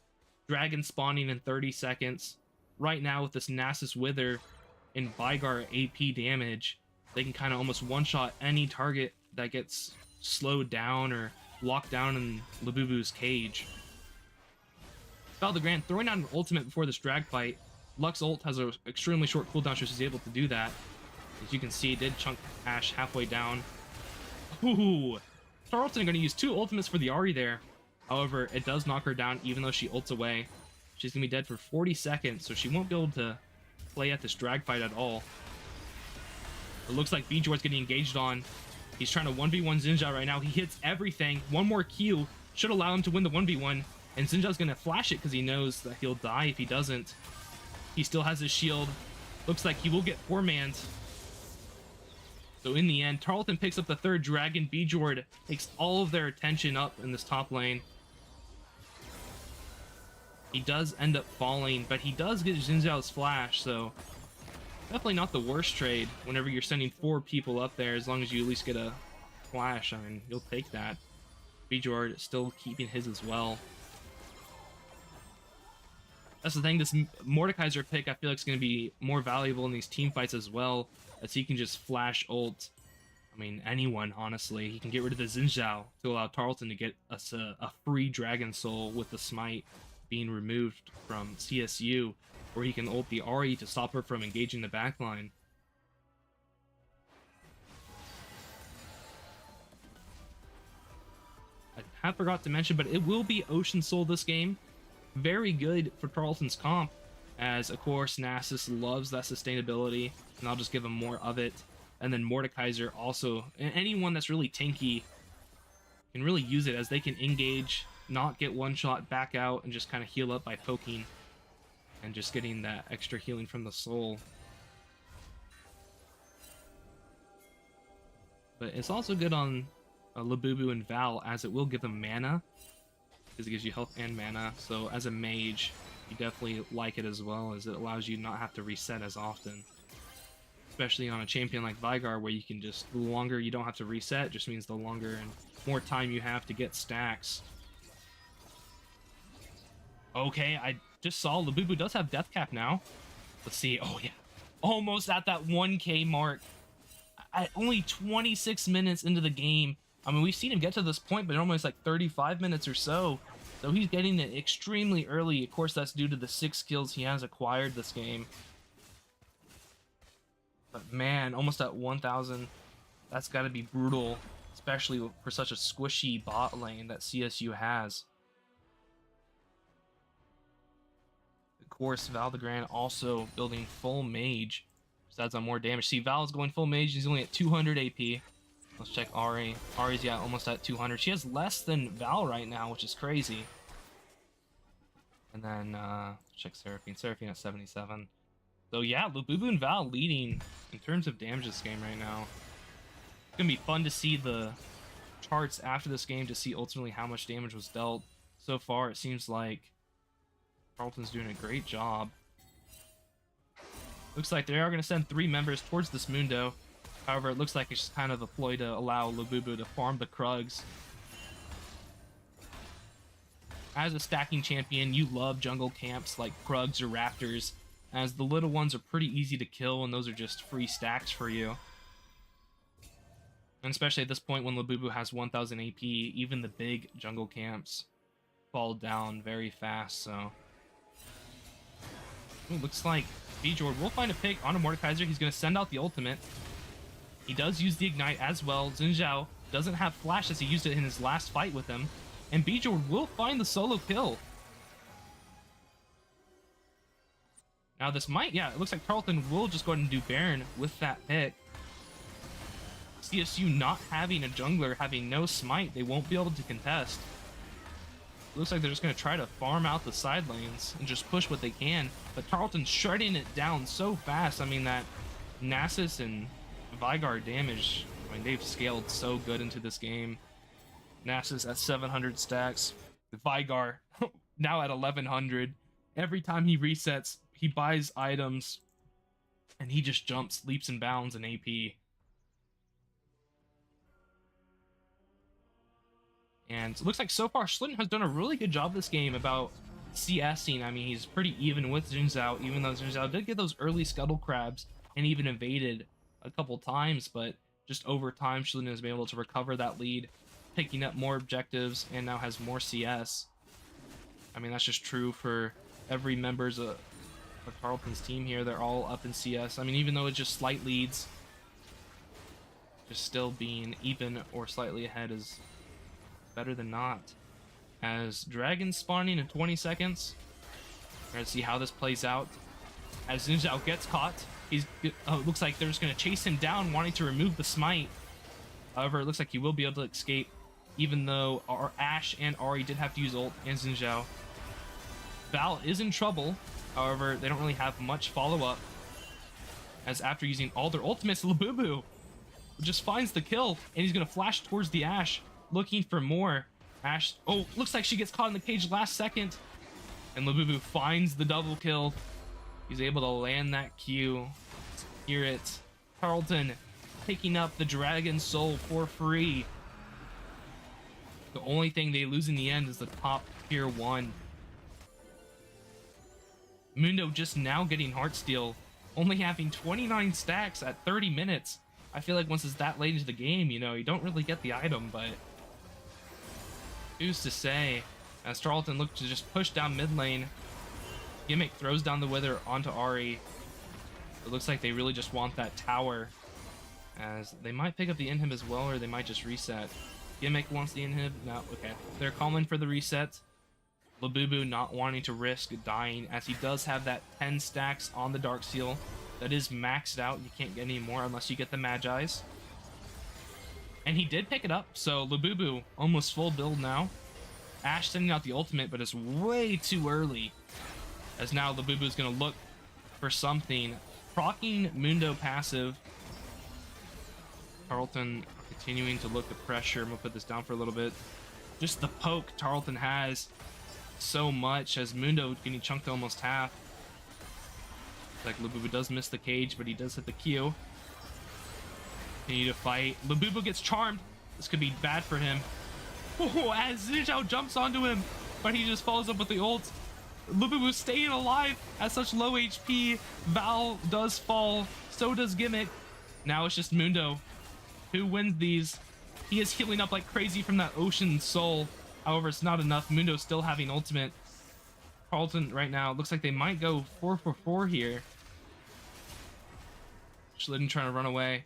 Dragon spawning in 30 seconds. Right now, with this Nasus Wither and Vygar AP damage, they can kind of almost one-shot any target that gets slowed down or locked down in Lububu's cage. Valdegran throwing out an ultimate before this drag fight. Lux ult has an extremely short cooldown, so she's able to do that. As you can see, it did chunk Ashe halfway down. Ooh! Tarleton are going to use 2 ultimates for the Ahri there. However, it does knock her down even though she ults away. She's going to be dead for 40 seconds, so she won't be able to play at this drag fight at all. It looks like Bjord's getting engaged on. He's trying to 1v1 Xin Zhao right now. He hits everything. One more Q should allow him to win the 1v1. And Xin Zhao's going to flash it because he knows that he'll die if he doesn't. He still has his shield. Looks like he will get 4-manned. So in the end, Tarleton picks up the 3rd dragon. Bjord takes all of their attention up in this top lane. He does end up falling, but he does get Xin Zhao's flash, so definitely not the worst trade whenever you're sending 4 people up there, as long as you at least get a flash. I mean, you'll take that. Bjord still keeping his as well. That's the thing, this Mordekaiser pick I feel like is going to be more valuable in these team fights as well, as he can just flash ult. I mean, anyone, honestly. He can get rid of the Xin Zhao to allow Tarleton to get us a free Dragon Soul with the Smite being removed from CSU, or he can ult the Ahri to stop her from engaging the backline. I forgot to mention, but it will be Ocean Soul this game. Very good for Tarleton's comp, as of course Nasus loves that sustainability, and I'll just give him more of it. And then Mordekaiser also, and anyone that's really tanky can really use it, as they can engage, not get one shot, back out, and just kind of heal up by poking and just getting that extra healing from the soul. But it's also good on Labubu and Val, as it will give them mana, because it gives you health and mana. So as a mage, you definitely like it, as well as it allows you not have to reset as often. Especially on a champion like Vigar, where you can just, the longer you don't have to reset, just means the longer and more time you have to get stacks. Okay, I just saw Labubu does have death cap now. Let's see. Oh yeah, almost at that 1k mark. At only 26 minutes into the game. I mean, we've seen him get to this point, but almost like 35 minutes or so. So he's getting it extremely early. Of course, that's due to the 6 kills he has acquired this game. But man, almost at 1,000. That's got to be brutal, especially for such a squishy bot lane that CSU has. Of course, Val the Grand also building full mage. Just adds on more damage. See, Val is going full mage. He's only at 200 AP. Let's check Ahri. Ahri's, yeah, almost at 200. She has less than Val right now, which is crazy. And then, check Seraphine. Seraphine at 77. So yeah, Labubu and Val leading in terms of damage this game right now. It's gonna be fun to see the charts after this game to see ultimately how much damage was dealt. So far, it seems like Tarleton's doing a great job. Looks like they are going to send 3 members towards this Mundo. However, it looks like it's just kind of a ploy to allow Labubu to farm the Krugs. As a stacking champion, you love jungle camps like Krugs or Raptors, as the little ones are pretty easy to kill, and those are just free stacks for you. And especially at this point when Labubu has 1000 AP, even the big jungle camps fall down very fast, so... Ooh, looks like Bjord will find a pick on a Mordekaiser. He's going to send out the ultimate. He does use the Ignite as well. Xin Zhao doesn't have Flash, as he used it in his last fight with him. And Bjord will find the solo kill. Now this might, yeah, it looks like Tarleton will just go ahead and do Baron with that pick. CSU not having a jungler, having no smite, they won't be able to contest. Looks like they're just going to try to farm out the side lanes and just push what they can. But Tarleton's shredding it down so fast. I mean, that Nasus and Vigar damage, I mean, they've scaled so good into this game. Nasus at 700 stacks. Vigar now at 1100. Every time he resets, he buys items, and he just jumps leaps and bounds in AP. And it looks like so far Schlitten has done a really good job this game about CSing. I mean, he's pretty even with Xin Zhao, even though Xin Zhao did get those early scuttle crabs and even evaded a couple times, but just over time Schlitten has been able to recover that lead, picking up more objectives, and now has more CS. I mean, that's just true for every members of Tarleton's team here. They're all up in CS. I mean, even though it's just slight leads, just still being even or slightly ahead is better than not. As dragons spawning in 20 seconds. We're going to see how this plays out. As Xin Zhao gets caught, he's looks like they're just going to chase him down, wanting to remove the smite. However, it looks like he will be able to escape, even though our Ashe and Ahri did have to use ult, and Xin Zhao. Val is in trouble. However, they don't really have much follow-up, as after using all their ultimates, Labubu just finds the kill, and he's going to flash towards the Ashe, looking for more. Ashe, oh, looks like she gets caught in the cage last second, and Labubu finds the double kill. He's able to land that Q. Hear it. Tarleton picking up the Dragon Soul for free. The only thing they lose in the end is the top tier 1. Mundo just now getting Heartsteel, only having 29 stacks at 30 minutes. I feel like once it's that late into the game, you know, you don't really get the item, but who's to say? As Tarleton looks to just push down mid lane, Gimmick throws down the Wither onto Ahri. It looks like they really just want that tower, as they might pick up the inhib as well, or they might just reset. Gimmick wants the inhib. No, okay. They're calling for the reset. Labubu not wanting to risk dying, as he does have that 10 stacks on the Dark Seal. That is maxed out. You can't get any more unless you get the Magi's. And he did pick it up, so Labubu almost full build now. Ashe sending out the ultimate, but it's way too early, as now Labubu is going to look for something. Proccing Mundo passive. Tarleton continuing to look at pressure. I'm going to put this down for a little bit. Just the poke Tarleton has so much, as Mundo getting chunked to almost half. Like Labubu does miss the cage, but he does hit the Q. Continue to fight. Labubu gets charmed. This could be bad for him. Oh, as Xin Zhao jumps onto him, but he just follows up with the ult. Labubu staying alive at such low HP. Val does fall. So does Gimmick. Now it's just Mundo who wins these. He is healing up like crazy from that Ocean Soul. However, it's not enough. Mundo still having ultimate. Tarleton right now looks like they might go 4 for 4 here. Schlitten trying to run away.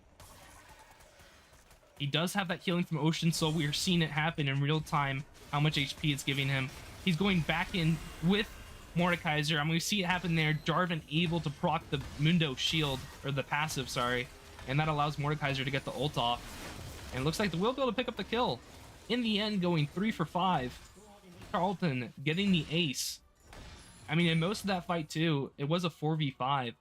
He does have that healing from Ocean Soul. We are seeing it happen in real time, how much HP it's giving him. He's going back in with Mordekaiser. I'm going to see it happen there. Jarvan able to proc the Mundo shield, or the passive, sorry. And that allows Mordekaiser to get the ult off. And it looks like they will be able to pick up the kill. In the end, going 3 for 5. Tarleton getting the ace. I mean, in most of that fight, too, it was a 4v5.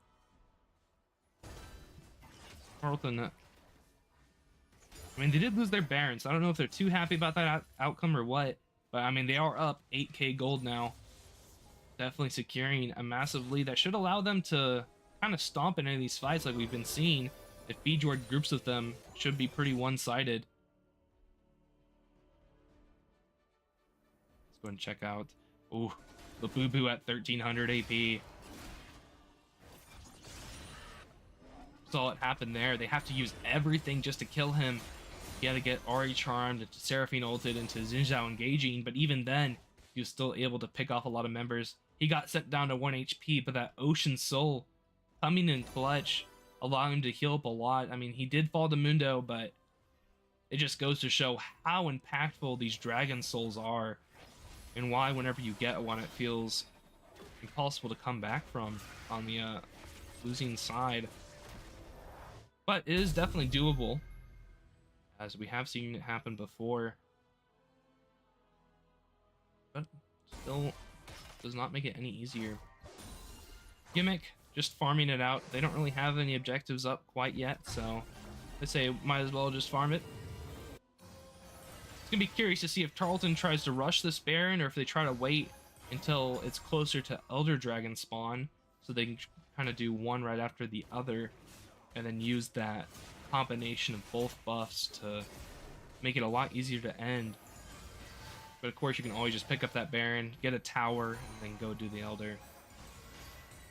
Tarleton, I mean, they did lose their Baron, so I don't know if they're too happy about that outcome or what. But, I mean, they are up 8k gold now. Definitely securing a massive lead that should allow them to kind of stomp in any of these fights like we've been seeing. If Bjord groups with them, should be pretty one-sided. Let's go and check out. Ooh, Labubu at 1300 AP. Saw it happen there. They have to use everything just to kill him. You got to get Ahri charmed, Seraphine ulted, into Xin Zhao engaging, but even then, he was still able to pick off a lot of members. He got sent down to 1 HP, but that Ocean Soul coming in clutch, allowing him to heal up a lot. I mean, he did fall to Mundo, but it just goes to show how impactful these Dragon Souls are, and why whenever you get one, it feels impossible to come back from on the losing side. But it is definitely doable, as we have seen it happen before. But still does not make it any easier. Gimmick just farming it out. They don't really have any objectives up quite yet, so I say might as well just farm it. It's gonna be curious to see if Tarleton tries to rush this Baron, or if they try to wait until it's closer to Elder Dragon spawn, so they can kind of do one right after the other, and then use that combination of both buffs to make it a lot easier to end. But of course, you can always just pick up that Baron, get a tower, and then go do the Elder.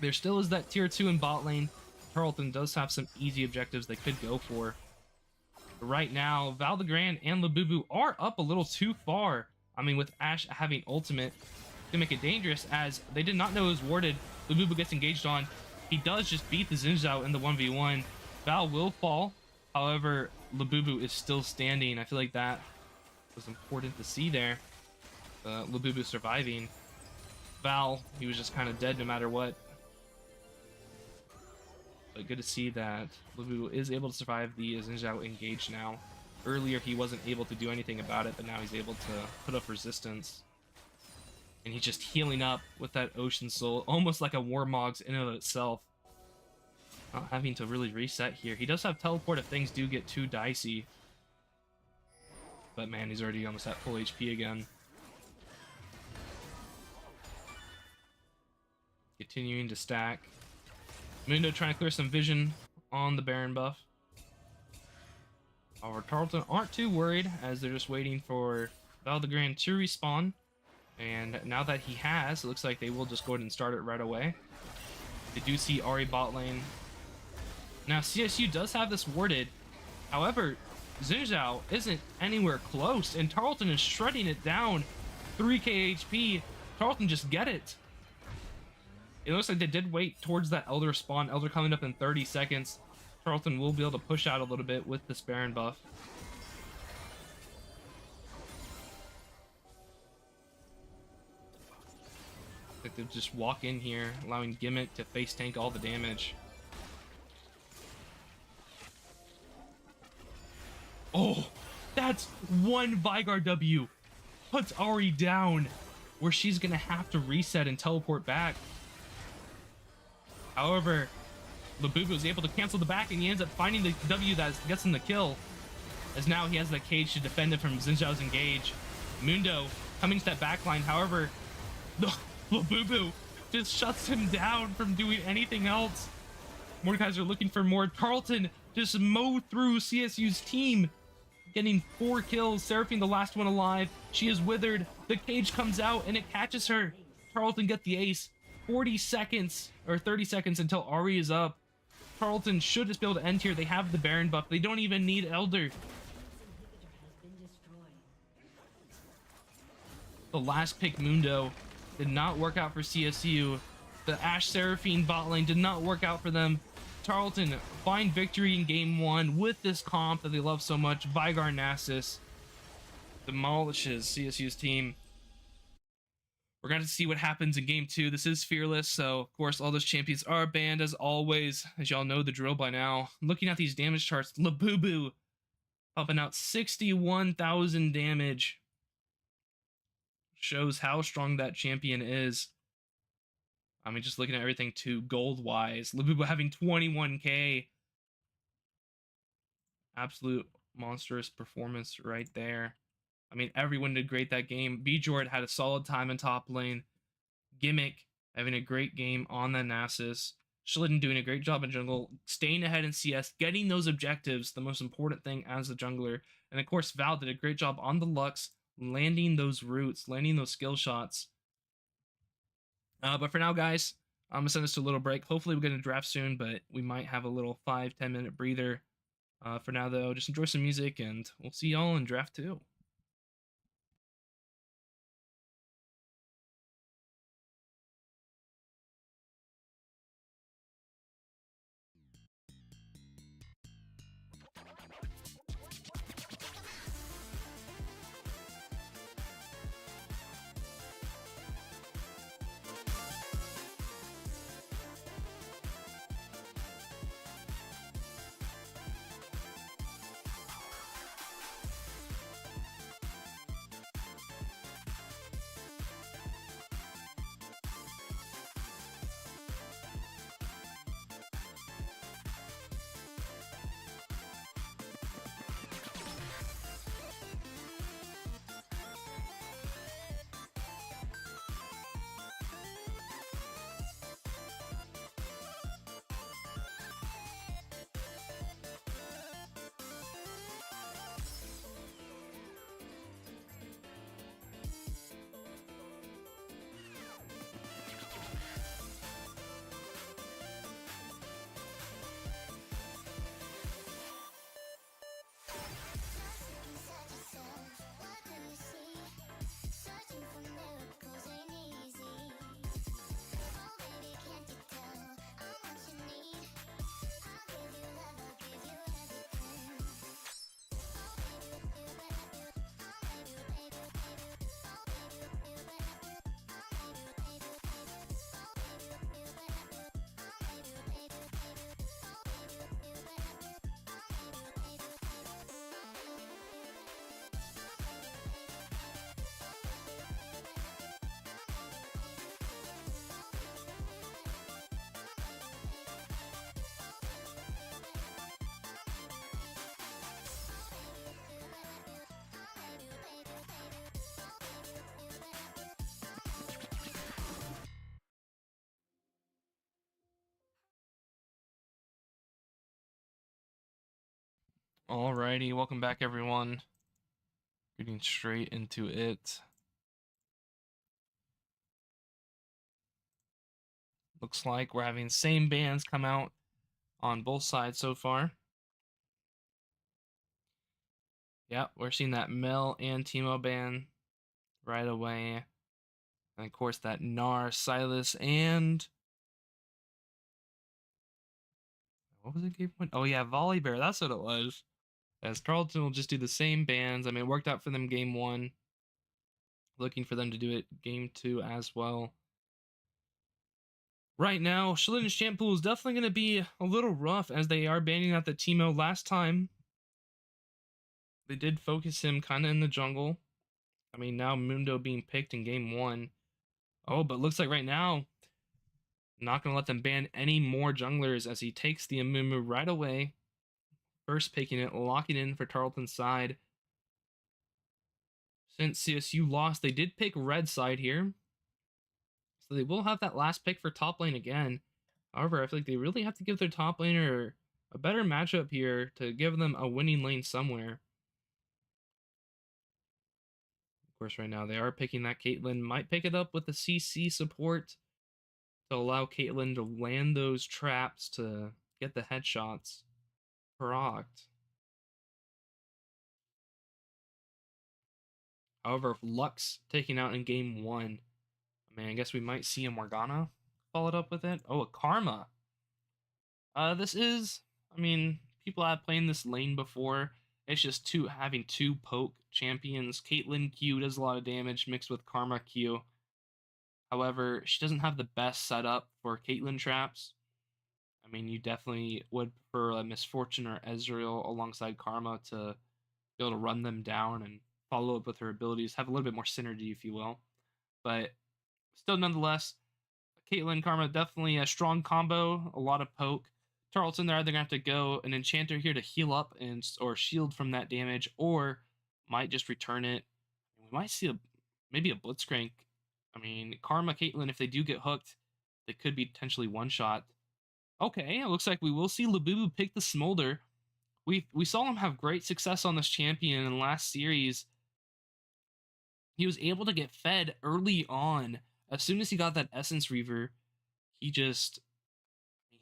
There still is that tier 2 in bot lane. Tarleton does have some easy objectives they could go for. But right now, Val the Grand and Labubu are up a little too far. I mean, with Ashe having ultimate, to make it dangerous, as they did not know it was warded. Labubu gets engaged on. He does just beat the Xin Zhao in the 1v1. Val will fall. However, Labubu is still standing. I feel like that was important to see there. Labubu surviving. Val, he was just kind of dead no matter what. But good to see that Labubu is able to survive the Xin Zhao engage now. Earlier, he wasn't able to do anything about it, but now he's able to put up resistance. And he's just healing up with that Ocean Soul, almost like a Warmog's in and of itself. Not having to really reset here. He does have teleport if things do get too dicey. But man, he's already almost at full HP again. Continuing to stack. Mundo trying to clear some vision on the Baron buff. However, Tarleton aren't too worried, as they're just waiting for Val the Grand to respawn. And now that he has, it looks like they will just go ahead and start it right away. They do see Ahri bot lane. Now, CSU does have this warded. However, Xin Zhao isn't anywhere close, and Tarleton is shredding it down. 3k HP. Tarleton just get it. It looks like they did wait towards that Elder spawn. Elder coming up in 30 seconds. Tarleton will be able to push out a little bit with this Baron buff. Like they just walk in here, allowing Gimmick to face tank all the damage. Oh, that's one Vygar W. Puts Ahri down, where she's gonna have to reset and teleport back. However, Labubu is able to cancel the back, and he ends up finding the W that gets him the kill. As now he has the cage to defend it from Xin Zhao's engage. Mundo coming to that backline. However, Labubu just shuts him down from doing anything else. Mordekaiser looking for more. Tarleton just mowed through CSU's team, getting 4 kills. Seraphine, the last one alive. She is withered. The cage comes out and it catches her. Tarleton get the ace. 40 seconds or 30 seconds until Ahri is up. Tarleton should just be able to end here. They have the Baron buff. They don't even need Elder. The last pick, Mundo, did not work out for CSU. The Ashe Seraphine bot lane did not work out for them. Tarleton find victory in game 1 with this comp that they love so much. Vygar Nasus demolishes CSU's team. We're going to see what happens in game 2. This is Fearless, so of course all those champions are banned as always, as y'all know the drill by now. Looking at these damage charts, Labubu pumping out 61,000 damage. Shows how strong that champion is. I mean, just looking at everything too, gold-wise. Labubu having 21k. Absolute monstrous performance right there. I mean, everyone did great that game. Bjord had a solid time in top lane. Gimmick having a great game on the Nasus. Schlitten doing a great job in jungle, staying ahead in CS, getting those objectives, the most important thing as the jungler. And of course, Val did a great job on the Lux, landing those roots, landing those skill shots. But for now, guys, I'm going to send us to a little break. Hopefully we're going to draft soon, but we might have a little 5-10 minute breather. For now, though, just enjoy some music, and we'll see y'all in draft 2. Alrighty, welcome back, everyone. Getting straight into it. Looks like we're having same bands come out on both sides so far. Yeah, we're seeing that Mel and Timo band right away. And of course that Nar, Silas, and what was it game one? Oh yeah, Volley Bear, that's what it was. As Tarleton will just do the same bands. I mean, it worked out for them game one. Looking for them to do it game two as well. Right now, Schlitt's champ pool is definitely going to be a little rough as they are banning out the Timo last time. They did focus him kind of in the jungle. I mean, now Mundo being picked in game one. Oh, but looks like right now, not going to let them ban any more junglers as he takes the Amumu right away. First picking it, locking in for Tarleton's side. Since CSU lost, they did pick red side here. So they will have that last pick for top lane again. However, I feel like they really have to give their top laner a better matchup here to give them a winning lane somewhere. Of course, right now they are picking that Caitlyn. Might pick it up with the CC support to allow Caitlyn to land those traps to get the headshots procced. However, if Lux taken out in game one, I mean, I guess we might see a Morgana followed up with it. Oh, a Karma. This is, I mean, people have played this lane before. It's just having two poke champions. Caitlyn Q does a lot of damage mixed with Karma Q. However, she doesn't have the best setup for Caitlyn traps. I mean, you definitely would prefer a Misfortune or Ezreal alongside Karma to be able to run them down and follow up with her abilities, have a little bit more synergy, if you will. But still, nonetheless, Caitlyn Karma definitely a strong combo, a lot of poke. Tarleton, they're either gonna have to go an enchanter here to heal up and or shield from that damage, or might just return it. We might see maybe a Blitzcrank. I mean, Karma Caitlyn, if they do get hooked, they could be potentially one shot. Okay, it looks like we will see Labubu pick the Smolder. We saw him have great success on this champion in the last series. He was able to get fed early on. As soon as he got that Essence Reaver, he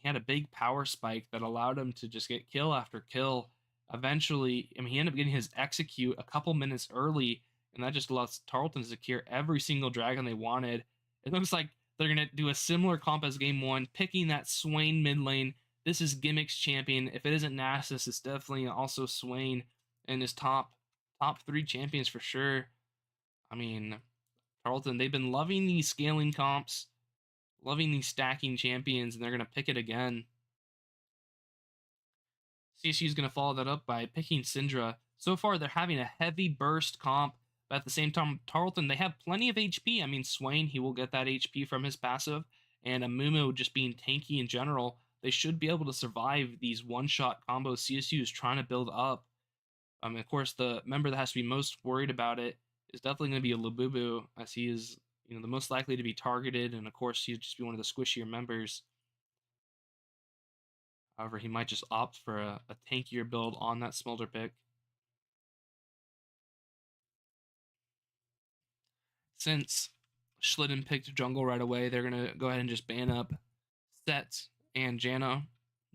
had a big power spike that allowed him to just get kill after kill. Eventually, I mean, he ended up getting his execute a couple minutes early, and that just allows Tarleton to secure every single dragon they wanted. It looks like they're going to do a similar comp as game one, picking that Swain mid lane. This is Gimmick's champion. If it isn't Nasus, it's definitely also Swain and his top three champions for sure. I mean, Tarleton, they've been loving these scaling comps, loving these stacking champions, and they're going to pick it again. CSU is going to follow that up by picking Syndra. So far, they're having a heavy burst comp, but at the same time, Tarleton, they have plenty of HP. I mean, Swain, he will get that HP from his passive, and Amumu just being tanky in general, they should be able to survive these one-shot combos CSU is trying to build up. Of course, the member that has to be most worried about it is definitely going to be a Labubu, as he is, the most likely to be targeted, and of course, he'd just be one of the squishier members. However, he might just opt for a tankier build on that Smolder pick. Since Schlitten picked jungle right away, they're going to go ahead and just ban up Set and Janna,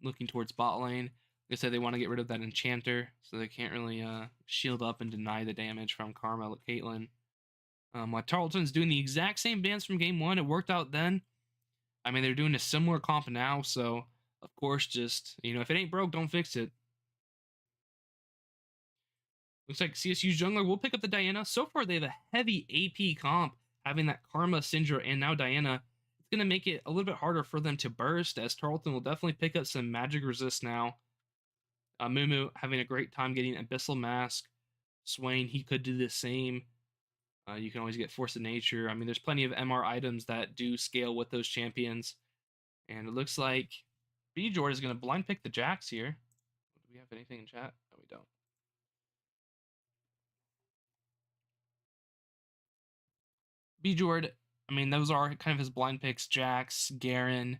looking towards bot lane. Like I said, they want to get rid of that enchanter, so they can't really shield up and deny the damage from Karma Caitlyn. While Tarleton's doing the exact same bans from game one, it worked out then. I mean, they're doing a similar comp now, so of course, just, if it ain't broke, don't fix it. Looks like CSU's jungler will pick up the Diana. So far, they have a heavy AP comp, having that Karma, Syndra, and now Diana. It's going to make it a little bit harder for them to burst, as Tarleton will definitely pick up some magic resist now. Mumu having a great time getting Abyssal Mask. Swain, he could do the same. You can always get Force of Nature. I mean, there's plenty of MR items that do scale with those champions. And it looks like Bjord is going to blind pick the Jax here. Do we have anything in chat? No, we don't. Bjord, I mean, those are kind of his blind picks. Jax, Garen,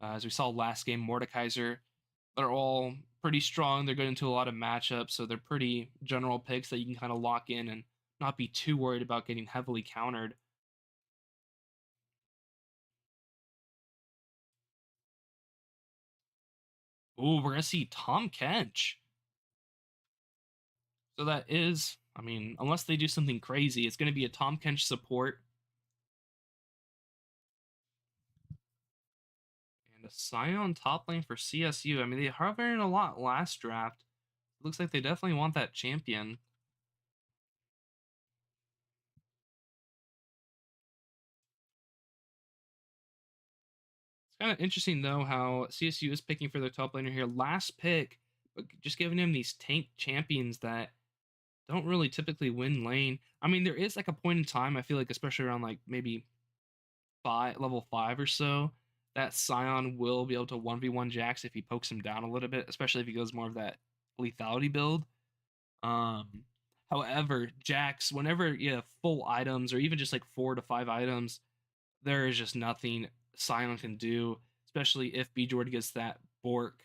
as we saw last game, Mordekaiser. They're all pretty strong. They're good into a lot of matchups, so they're pretty general picks that you can kind of lock in and not be too worried about getting heavily countered. Ooh, we're gonna see Tom Kench. So that is, I mean, unless they do something crazy, it's gonna be a Tom Kench support. And a Scion top lane for CSU. I mean, they hovered a lot last draft. Looks like they definitely want that champion. It's kind of interesting though how CSU is picking for their top laner here. Last pick, but just giving him these tank champions that don't really typically win lane. I mean, there is like a point in time, I feel like, especially around like maybe level 5 or so, that Scion will be able to 1v1 Jax if he pokes him down a little bit, especially if he goes more of that lethality build. Um, However, Jax, whenever you have full items or even just like 4 to 5 items, there is just nothing Scion can do, especially if B Jord gets that Bork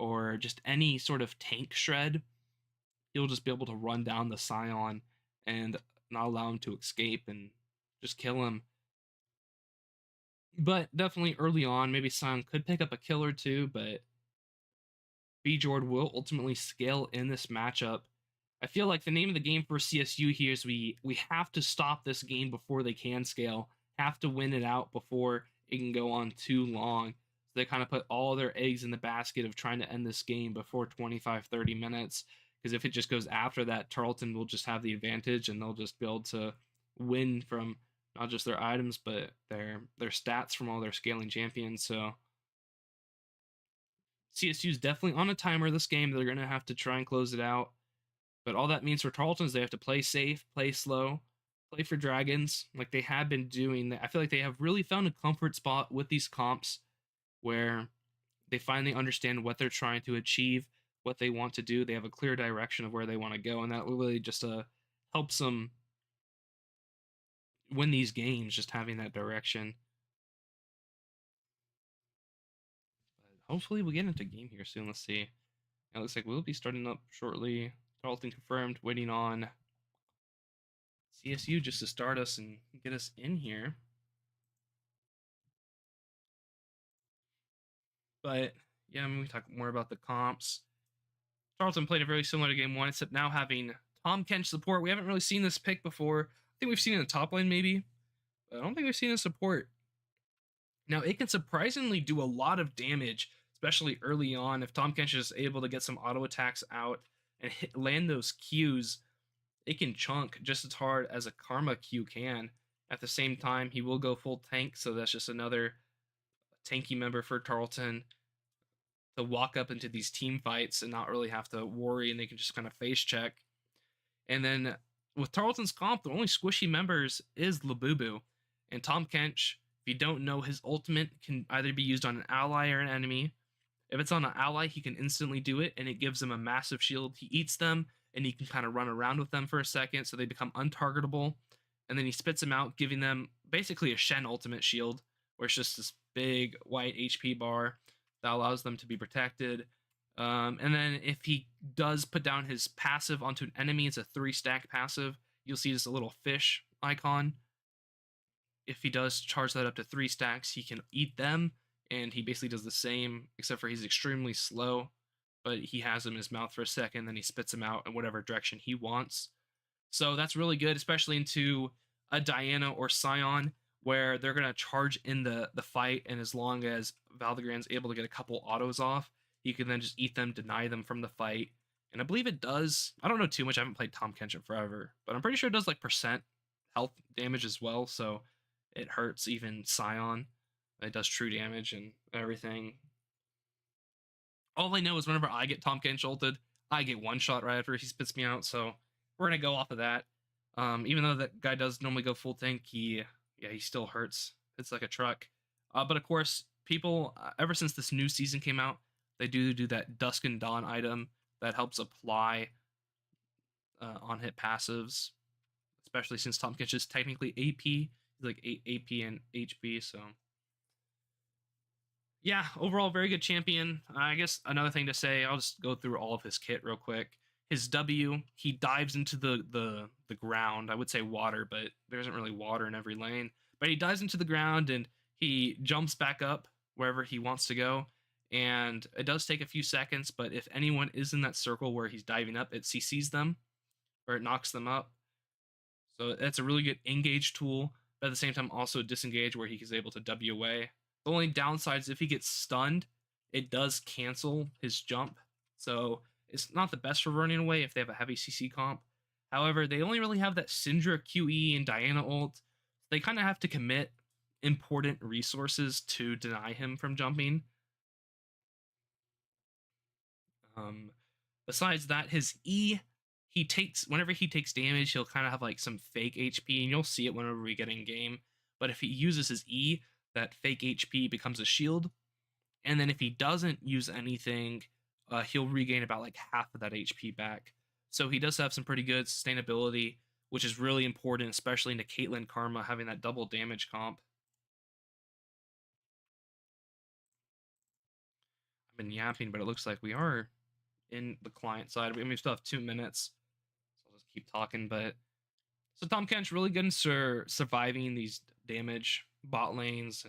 or just any sort of tank shred. He'll just be able to run down the Scion and not allow him to escape and just kill him. But definitely early on, maybe Scion could pick up a kill or two, but B Jord will ultimately scale in this matchup. I feel like the name of the game for CSU here is we have to stop this game before they can scale, have to win it out before it can go on too long. So they kind of put all their eggs in the basket of trying to end this game before 25-30 minutes. Because if it just goes after that, Tarleton will just have the advantage and they'll just be able to win from not just their items, but their stats from all their scaling champions. So CSU is definitely on a timer this game. They're going to have to try and close it out. But all that means for Tarleton is they have to play safe, play slow, play for dragons like they have been doing. I feel like they have really found a comfort spot with these comps where they finally understand what they're trying to achieve, what they want to do. They have a clear direction of where they want to go, and that really just helps them win these games, just having that direction. But hopefully we get into game here soon. Let's see. It looks like we'll be starting up shortly. Tarleton confirmed, waiting on CSU just to start us and get us in here. But yeah, I mean, we talk more about the comps. Tarleton played a very similar to game one, except now having Tom Kench support. We haven't really seen this pick before. I think we've seen it in the top lane maybe, but I don't think we've seen it support. Now it can surprisingly do a lot of damage, especially early on. If Tom Kench is able to get some auto attacks out and land those Qs, it can chunk just as hard as a Karma Q can. At the same time, he will go full tank, so that's just another tanky member for Tarleton to walk up into these team fights and not really have to worry, and they can just kind of face check. And then with Tarleton's comp, the only squishy members is Labubu. And Tom Kench, if you don't know, his ultimate can either be used on an ally or an enemy. If it's on an ally, he can instantly do it, and it gives him a massive shield. He eats them, and he can kind of run around with them for a second, so they become untargetable. And then he spits them out, giving them basically a Shen ultimate shield, where it's just this big white HP bar that allows them to be protected. And then if he does put down his passive onto an enemy, it's a 3-stack passive. You'll see just a little fish icon. If he does charge that up to 3 stacks, he can eat them, and he basically does the same, except for he's extremely slow, but he has them in his mouth for a second, then he spits them out in whatever direction he wants. So that's really good, especially into a Diana or Scion, where they're going to charge in the fight, and as long as Valdegrand's able to get a couple autos off, he can then just eat them, deny them from the fight. And I believe it does, I don't know too much, I haven't played Tom Kench forever, but I'm pretty sure it does like percent health damage as well, so it hurts even Scion. It does true damage and everything. All I know is whenever I get Tom Kench ulted, I get one shot right after he spits me out, so we're going to go off of that. Even though that guy does normally go full tank, he still hurts. It's like a truck. But of course, people, ever since this new season came out, they do that Dusk and Dawn item that helps apply on-hit passives, especially since Tom Kench is technically AP. He's like AP and HB, so... yeah, overall, very good champion. I guess another thing to say, I'll just go through all of his kit real quick. his W, he dives into the ground. I would say water, but there isn't really water in every lane. But he dives into the ground and he jumps back up wherever he wants to go. And it does take a few seconds, but if anyone is in that circle where he's diving up, it CCs them or it knocks them up. So that's a really good engage tool, but at the same time also disengage where he is able to W away. The only downside is if he gets stunned, it does cancel his jump. So it's not the best for running away if they have a heavy CC comp. However, they only really have that Syndra QE and Diana ult. They kind of have to commit important resources to deny him from jumping. Besides that, his E, whenever he takes damage, he'll kind of have like some fake HP, and you'll see it whenever we get in game. But if he uses his E, that fake HP becomes a shield. And then if he doesn't use anything, he'll regain about like half of that HP back. So he does have some pretty good sustainability, which is really important, especially into Caitlyn Karma having that double damage comp. I've been yapping, but it looks like we are in the client side. I mean, we still have 2 minutes, so I'll just keep talking. But so Tahm Kench really good in surviving these damage bot lanes,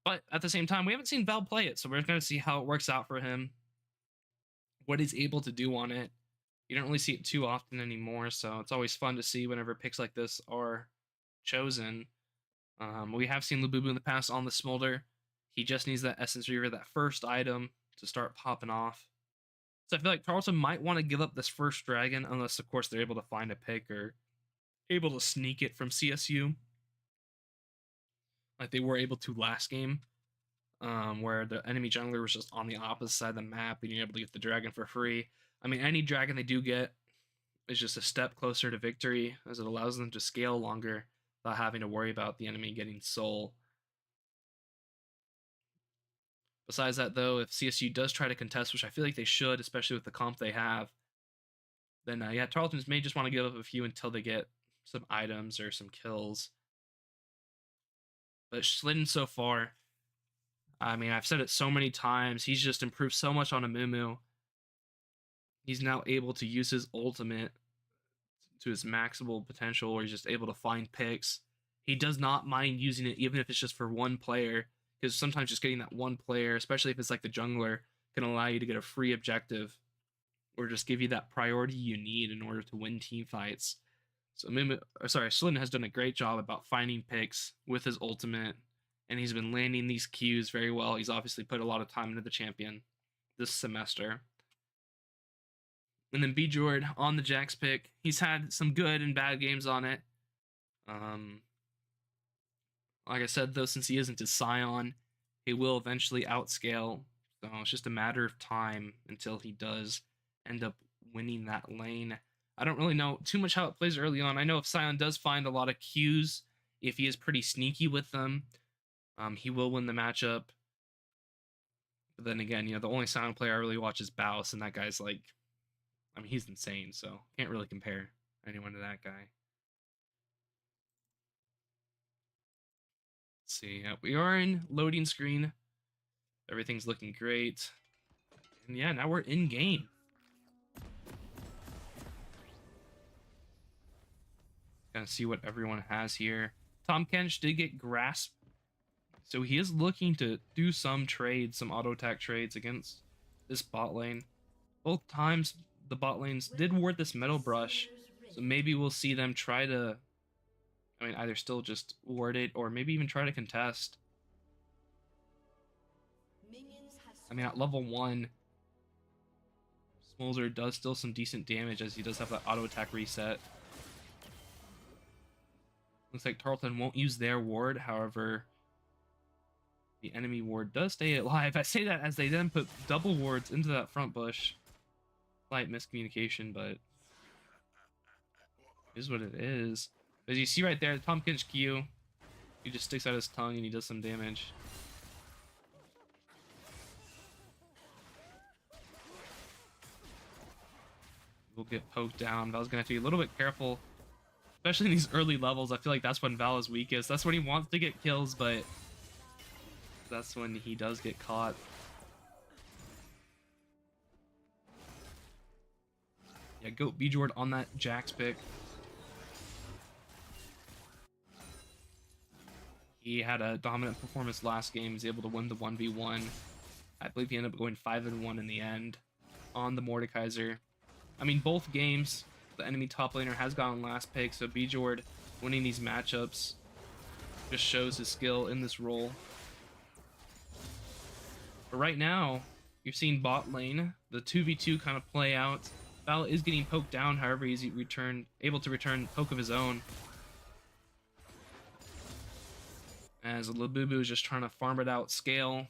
but at the same time, we haven't seen Val play it, so we're going to see how it works out for him, what he's able to do on it. You don't really see it too often anymore, so it's always fun to see whenever picks like this are chosen. We have seen Labubu in the past on the Smolder. He just needs that Essence Reaver, that first item, to start popping off. So I feel like Tarleton might want to give up this first dragon, unless, of course, they're able to find a pick or able to sneak it from CSU, like they were able to last game, where the enemy jungler was just on the opposite side of the map and you're able to get the dragon for free. I mean, any dragon they do get is just a step closer to victory, as it allows them to scale longer without having to worry about the enemy getting soul. Besides that, though, if CSU does try to contest, which I feel like they should, especially with the comp they have, then yeah, Tarleton's may just want to give up a few until they get some items or some kills. But Slidden so far, I mean, I've said it so many times, he's just improved so much on Amumu. He's now able to use his ultimate to his maximal potential, where he's just able to find picks. He does not mind using it, even if it's just for one player, because sometimes just getting that one player, especially if it's like the jungler, can allow you to get a free objective or just give you that priority you need in order to win team fights. So Slidden has done a great job about finding picks with his ultimate, and he's been landing these Qs very well. He's obviously put a lot of time into the champion this semester. And then Bjord on the Jax pick. He's had some good and bad games on it. Like I said, though, since he isn't a Scion, he will eventually outscale. So it's just a matter of time until he does end up winning that lane. I don't really know too much how it plays early on. I know if Scion does find a lot of Qs, if he is pretty sneaky with them, he will win the matchup. But then again, the only Scion player I really watch is Baus, and that guy's like, I mean, he's insane, so can't really compare anyone to that guy. Let's see. We are in loading screen. Everything's looking great. And yeah, now we're in game. Gonna see what everyone has here. Tahm Kench did get Grasp, so he is looking to do some trades, some auto attack trades against this bot lane. Both times the bot lanes did ward this Metal Brush, so maybe we'll see them try to, either still just ward it or maybe even try to contest. At level 1, Smolder does still some decent damage, as he does have that auto attack reset. Looks like Tarleton won't use their ward, however, the enemy ward does stay alive. I say that as they then put double wards into that front bush. Slight miscommunication, but it is what it is. As you see right there, the Tahm Kench Q, he just sticks out his tongue and he does some damage. We'll get poked down. Val's gonna have to be a little bit careful, especially in these early levels. I feel like that's when Val is weakest. That's when he wants to get kills, but that's when he does get caught. Yeah, Goat Bjord on that Jax pick. He had a dominant performance last game. He was able to win the 1v1. I believe he ended up going 5-1 in the end on the Mordekaiser. I mean, both games, the enemy top laner has gotten last pick, so Bjord winning these matchups just shows his skill in this role. But right now, you're seeing bot lane, the 2v2 kind of play out. Val is getting poked down, however, he's able to return poke of his own. As Labubu is just trying to farm it out, scale.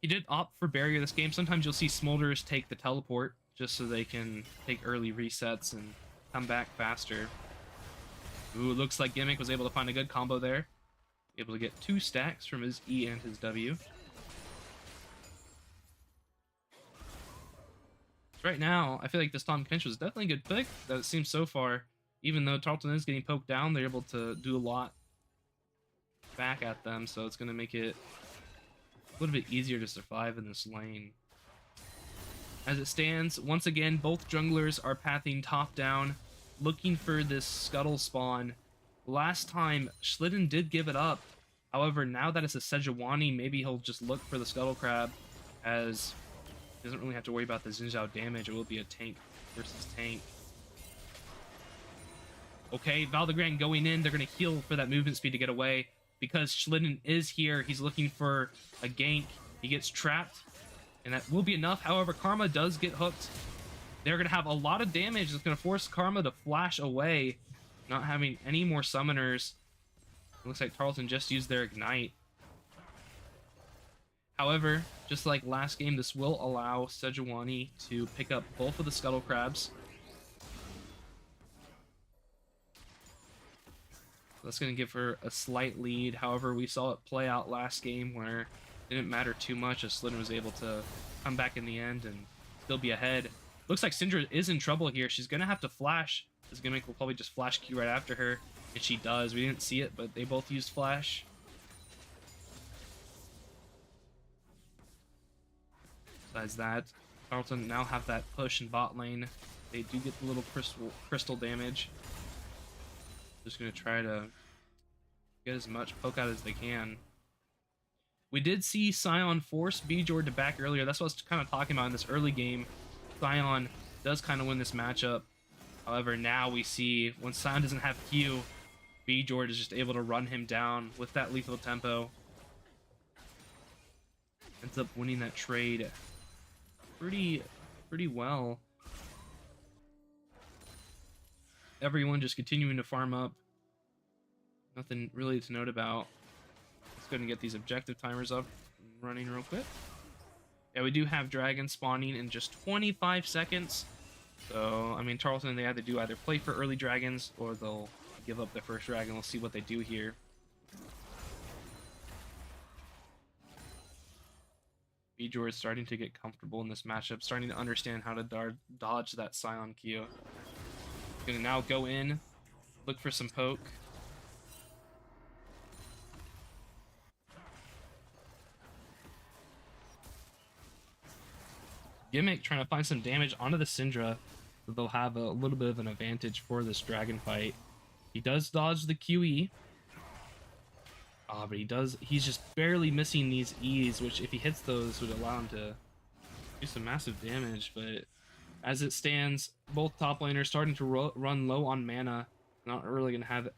He did opt for barrier this game. Sometimes you'll see Smolders take the teleport just so they can take early resets and come back faster. Ooh, looks like Gimmick was able to find a good combo there. Able to get 2 stacks from his E and his W. Right now, I feel like this Tahm Kench was definitely a good pick, that it seems so far. Even though Tarleton is getting poked down, they're able to do a lot back at them, so it's going to make it a little bit easier to survive in this lane. As it stands, once again, both junglers are pathing top down, looking for this scuttle spawn. Last time, Schlitten did give it up. However, now that it's a Sejuani, maybe he'll just look for the scuttle crab, as he doesn't really have to worry about the Xin Zhao damage. It will be a tank versus tank. Okay, Valdegrand going in. They're going to heal for that movement speed to get away. Because Schlitten is here, he's looking for a gank. He gets trapped, and that will be enough. However, Karma does get hooked. They're going to have a lot of damage. It's going to force Karma to flash away, not having any more summoners. It looks like Tarleton just used their Ignite. However, just like last game, this will allow Sejuani to pick up both of the Scuttle Crabs. That's going to give her a slight lead. However, we saw it play out last game where it didn't matter too much as Schlitten was able to come back in the end and still be ahead. Looks like Syndra is in trouble here. She's going to have to flash. This Gimmick will probably just flash Q right after her, and she does. We didn't see it, but they both used flash. Besides that, Tarleton now have that push in bot lane. They do get the little crystal damage. Just going to try to get as much poke out as they can. We did see Sion force Bjord to back earlier. That's what I was kind of talking about in this early game. Sion does kind of win this matchup. However, now we see when Sion doesn't have Q, Bjord is just able to run him down with that lethal tempo. Ends up winning that trade pretty well. Everyone just continuing to farm up. Nothing really to note about. Let's go and get these objective timers up and running real quick. Yeah, we do have dragons spawning in just 25 seconds. So, I mean, Tarleton, they either play for early dragons or they'll give up their first dragon. We'll see what they do here. Bjord is starting to get comfortable in this matchup, starting to understand how to dodge that Sion Q. Gonna now go in, look for some poke. Gimmick trying to find some damage onto the Syndra, so they'll have a little bit of an advantage for this dragon fight. He does dodge the QE. But he's just barely missing these E's, which if he hits those would allow him to do some massive damage, but as it stands, both top laners starting to run low on mana. Not really going to have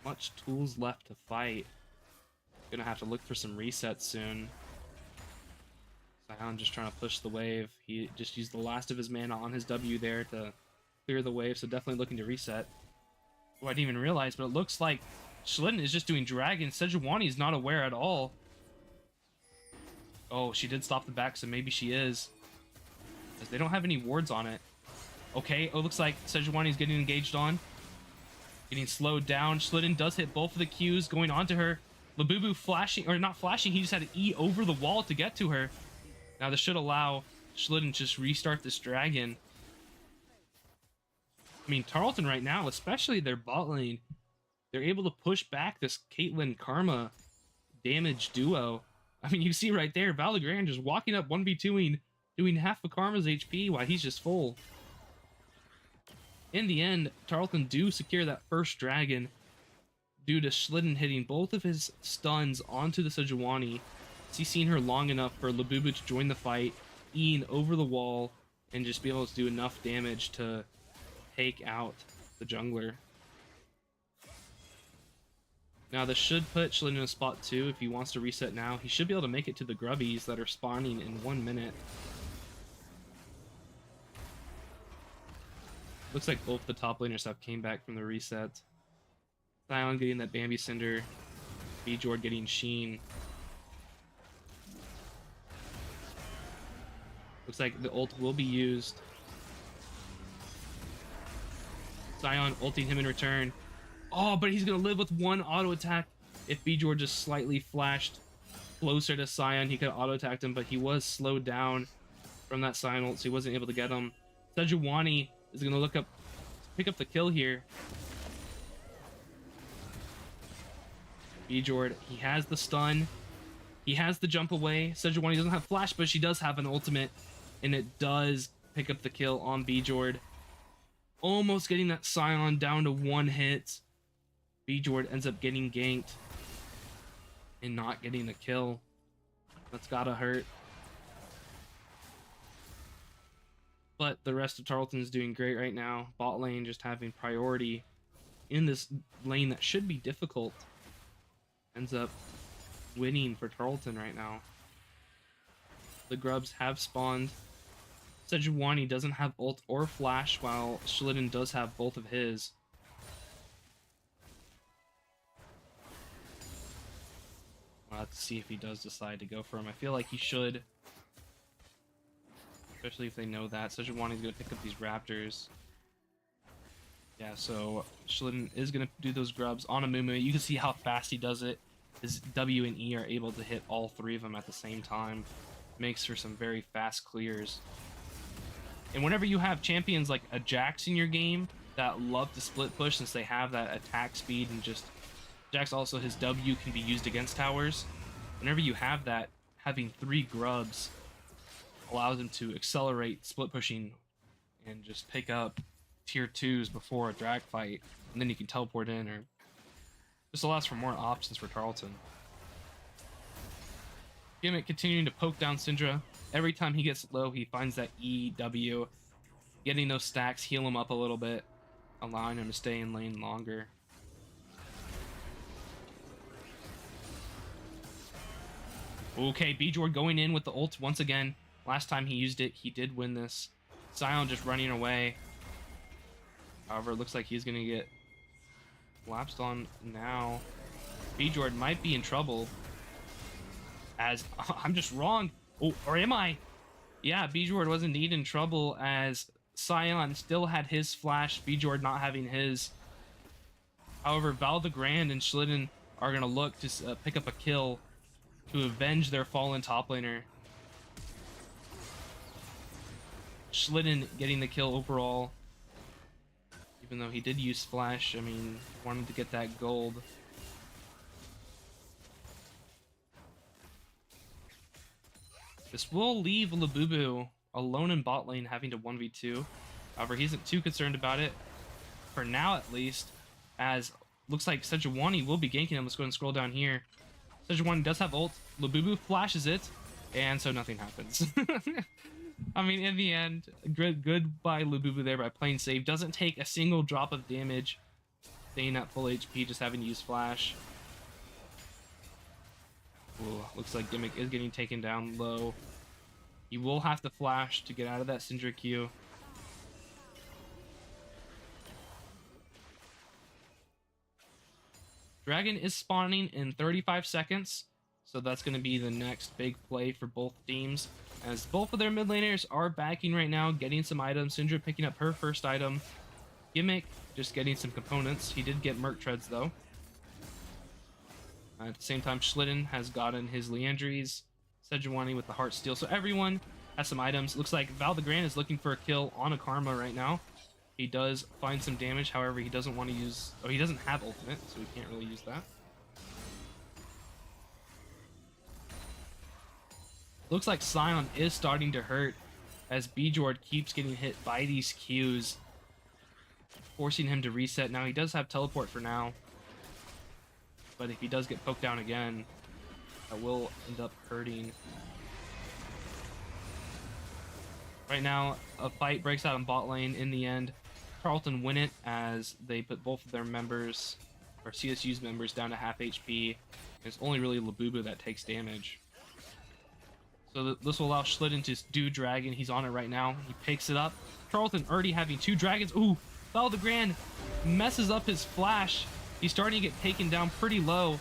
much tools left to fight. Going to have to look for some resets soon. Sion just trying to push the wave. He just used the last of his mana on his W there to clear the wave, so definitely looking to reset. Oh, I didn't even realize, but it looks like Schlitten is just doing dragon. Sejuani is not aware at all. Oh, she did stop the back, so maybe she is. Because they don't have any wards on it. Okay, oh, looks like Sejuani is getting engaged on. Getting slowed down. Schlitten does hit both of the Qs going onto her. Labubu flashing, or not flashing, he just had to E over the wall to get to her. Now this should allow Schlitten to just restart this dragon. I mean, Tarleton right now, especially their bot lane, they're able to push back this Caitlyn Karma damage duo. I mean, you see right there, Valdegrand just walking up 1v2ing doing half of Karma's HP while he's just full. In the end, Tarleton do secure that first dragon due to Schlitten hitting both of his stuns onto the Sejuani. He's seen her long enough for Labubu to join the fight, Ian over the wall, and just be able to do enough damage to take out the jungler. Now this should put Schlitten in a spot 2 if he wants to reset now. He should be able to make it to the grubbies that are spawning in 1 minute. Looks like both the top laners have came back from the reset. Sion getting that Bambi Cinder, Bjord getting Sheen. Looks like the ult will be used. Sion ulting him in return. Oh, but he's gonna live with 1 auto attack. If Bjord just slightly flashed closer to Sion, he could have auto attacked him, but he was slowed down from that Sion ult, so he wasn't able to get him. Sejuani is gonna pick up the kill here. Bjord, he has the stun. He has the jump away. Sejuani doesn't have flash, but she does have an ultimate, and it does pick up the kill on Bjord. Almost getting that Sion down to 1 hit. Bjord ends up getting ganked and not getting a kill. That's gotta hurt. But the rest of Tarleton is doing great right now. Bot lane just having priority in this lane that should be difficult. Ends up winning for Tarleton right now. The grubs have spawned. Sejuani doesn't have ult or flash, while Schlitten does have both of his. We'll have to see if he does decide to go for him. I feel like he should. Especially if they know that. Sejuani's going to pick up these raptors. Yeah, so Schlitten is going to do those grubs on Amumu. You can see how fast he does it. His W and E are able to hit all 3 of them at the same time. Makes for some very fast clears. And whenever you have champions like a Jax in your game that love to split push since they have that attack speed, and just Jax also, his W can be used against towers. Whenever you have that, having 3 grubs allows him to accelerate split pushing and just pick up tier 2s before a drag fight, and then you can teleport in, or just allows for more options for Tarleton. Gimmick continuing to poke down Syndra. Every time he gets low, he finds that EW, getting those stacks, heal him up a little bit, allowing him to stay in lane longer. Okay, Bjord going in with the ult once again. Last time he used it, he did win this. Sion just running away. However, it looks like he's going to get lapsed on now. Bjord might be in trouble. As I'm just wrong. Oh, or am I? Yeah, Bjord was indeed in trouble as Sion still had his flash, Bjord not having his. However, Val the Grand and Schlitten are going to look to pick up a kill to avenge their fallen top laner. Schlitten getting the kill overall. Even though he did use flash, I mean, wanted to get that gold. This will leave Labubu alone in bot lane having to 1v2. However, he isn't too concerned about it, for now at least, as looks like Sejuani will be ganking him. Let's go and scroll down here. Sejuani does have ult. Labubu flashes it, and so nothing happens. I mean, in the end, good by Labubu there by playing safe. Doesn't take a single drop of damage, staying at full HP, just having to use flash. Ooh, looks like Gimmick is getting taken down low. He will have to flash to get out of that Syndra queue. Dragon is spawning in 35 seconds, so that's going to be the next big play for both teams, as both of their mid laners are backing right now, getting some items. Syndra picking up her first item. Gimmick just getting some components. He did get Merc Treads though. At the same time, Schlitten has gotten his Leandries, Sejuani with the Heart Steel. So everyone has some items. Looks like Val the Grand is looking for a kill on a Karma right now. He does find some damage, however, he doesn't want to use... Oh, he doesn't have ultimate, so he can't really use that. Looks like Sion is starting to hurt. as Bjord keeps getting hit by these Qs, forcing him to reset. Now he does have teleport for now, but if he does get poked down again, that will end up hurting. Right now, a fight breaks out in bot lane. In the end, Tarleton win it as they put both of their members, or CSU's members, down to half HP. It's only really Labubu that takes damage. So this will allow Schlitten to do Dragon. He's on it right now. He picks it up. Tarleton already having 2 dragons. Ooh, Val the Grand messes up his flash. He's starting to get taken down pretty low.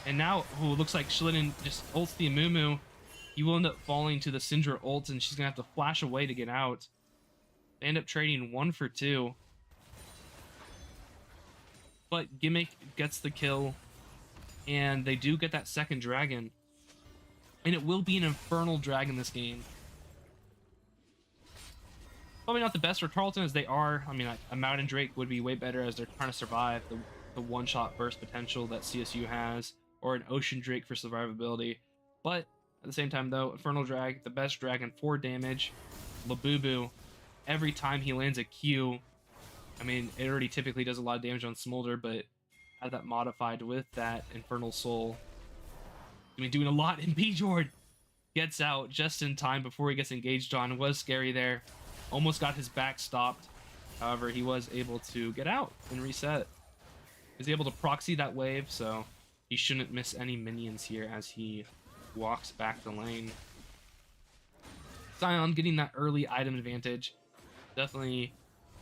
And now, ooh, looks like Schlitten just ults the Amumu. He will end up falling to the Syndra ult, and she's going to have to flash away to get out. They end up trading 1 for 2. But Gimmick gets the kill, and they do get that second dragon. And it will be an Infernal Dragon this game. Probably not the best for Tarleton as they are. I mean, a Mountain Drake would be way better as they're trying to survive the one-shot burst potential that CSU has, or an Ocean Drake for survivability. But at the same time, though, Infernal Drag, the best dragon for damage. Labubu, every time he lands a Q, I mean, it already typically does a lot of damage on Smolder, but have that modified with that Infernal Soul. I mean, doing a lot, and Bjord gets out just in time before he gets engaged on. It was scary there. Almost got his back stopped. However, he was able to get out and reset. He was able to proxy that wave, so he shouldn't miss any minions here as he walks back the lane. Sion getting that early item advantage. Definitely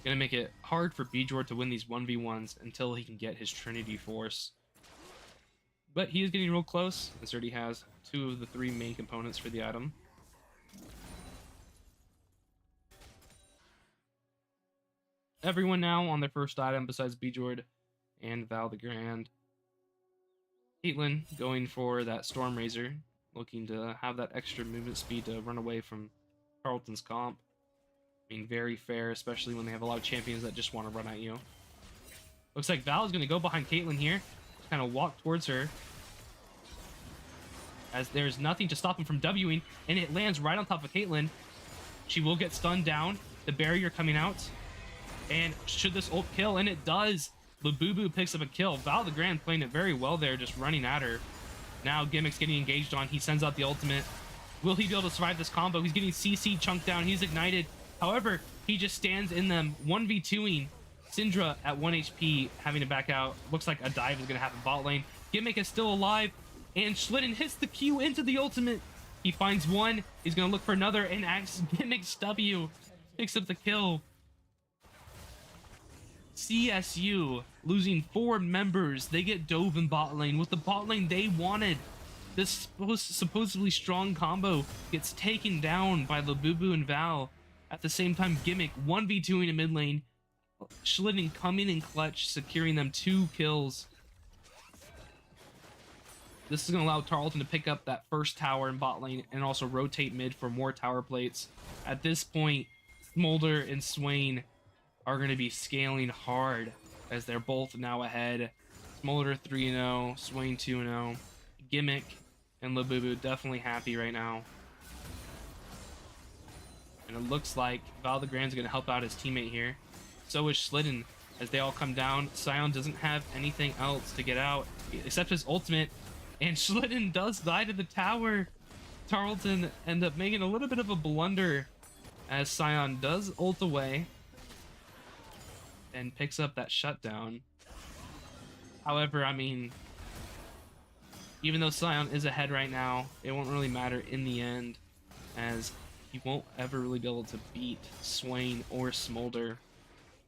going to make it hard for Bjord to win these 1v1s until he can get his Trinity Force. But he is getting real close, as already has 2 of the 3 main components for the item. Everyone now on their first item besides Bjord and Val the Grand. Caitlyn going for that Storm Razor, looking to have that extra movement speed to run away from Tarleton's comp. Being very fair, especially when they have a lot of champions that just want to run at you. Looks like Val is going to go behind Caitlyn here. Just kind of walk towards her, as there's nothing to stop him from Wing, and it lands right on top of Caitlyn. She will get stunned down. The barrier coming out. And should this ult kill? And it does. Labubu picks up a kill. Val the Grand playing it very well there, just running at her. Now Gimmick's getting engaged on. He sends out the ultimate. Will he be able to survive this combo? He's getting CC chunked down. He's ignited. However, he just stands in them, 1v2ing Syndra at 1 HP, having to back out. Looks like a dive is going to happen bot lane. Gimmick is still alive, and Schlitten hits the Q into the ultimate. He finds one. He's going to look for another, and acts Gimmick's W. Picks up the kill. CSU losing 4 members. They get dove in bot lane with the bot lane they wanted. This supposedly strong combo gets taken down by Labubu and Val. At the same time, Gimmick 1v2ing in mid lane. Schlitten coming in clutch, securing them 2 kills. This is going to allow Tarleton to pick up that first tower in bot lane and also rotate mid for more tower plates. At this point, Smolder and Swain are going to be scaling hard as they're both now ahead. Smolder 3-0, Swain 2-0. Gimmick and Labubu definitely happy right now. And it looks like Val the Grand's going to help out his teammate here. So is Schlitten as they all come down. Sion doesn't have anything else to get out except his ultimate. And Schlitten does die to the tower. Tarleton end up making a little bit of a blunder as Sion does ult away and picks up that shutdown. However, I mean, even though Sion is ahead right now, it won't really matter in the end, as he won't ever really be able to beat Swain or Smolder,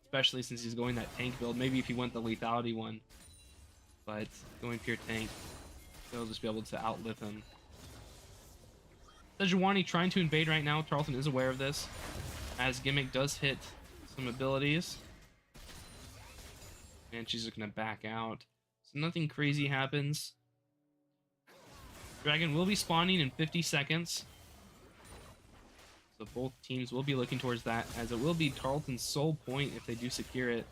especially since he's going that tank build. Maybe if he went the lethality one, but going pure tank, they'll just be able to outlive him. Sejuani trying to invade right now. Tarleton is aware of this, as Gimmick does hit some abilities. And she's just going to back out. So nothing crazy happens. Dragon will be spawning in 50 seconds. So both teams will be looking towards that, as it will be Tarleton's sole point if they do secure it.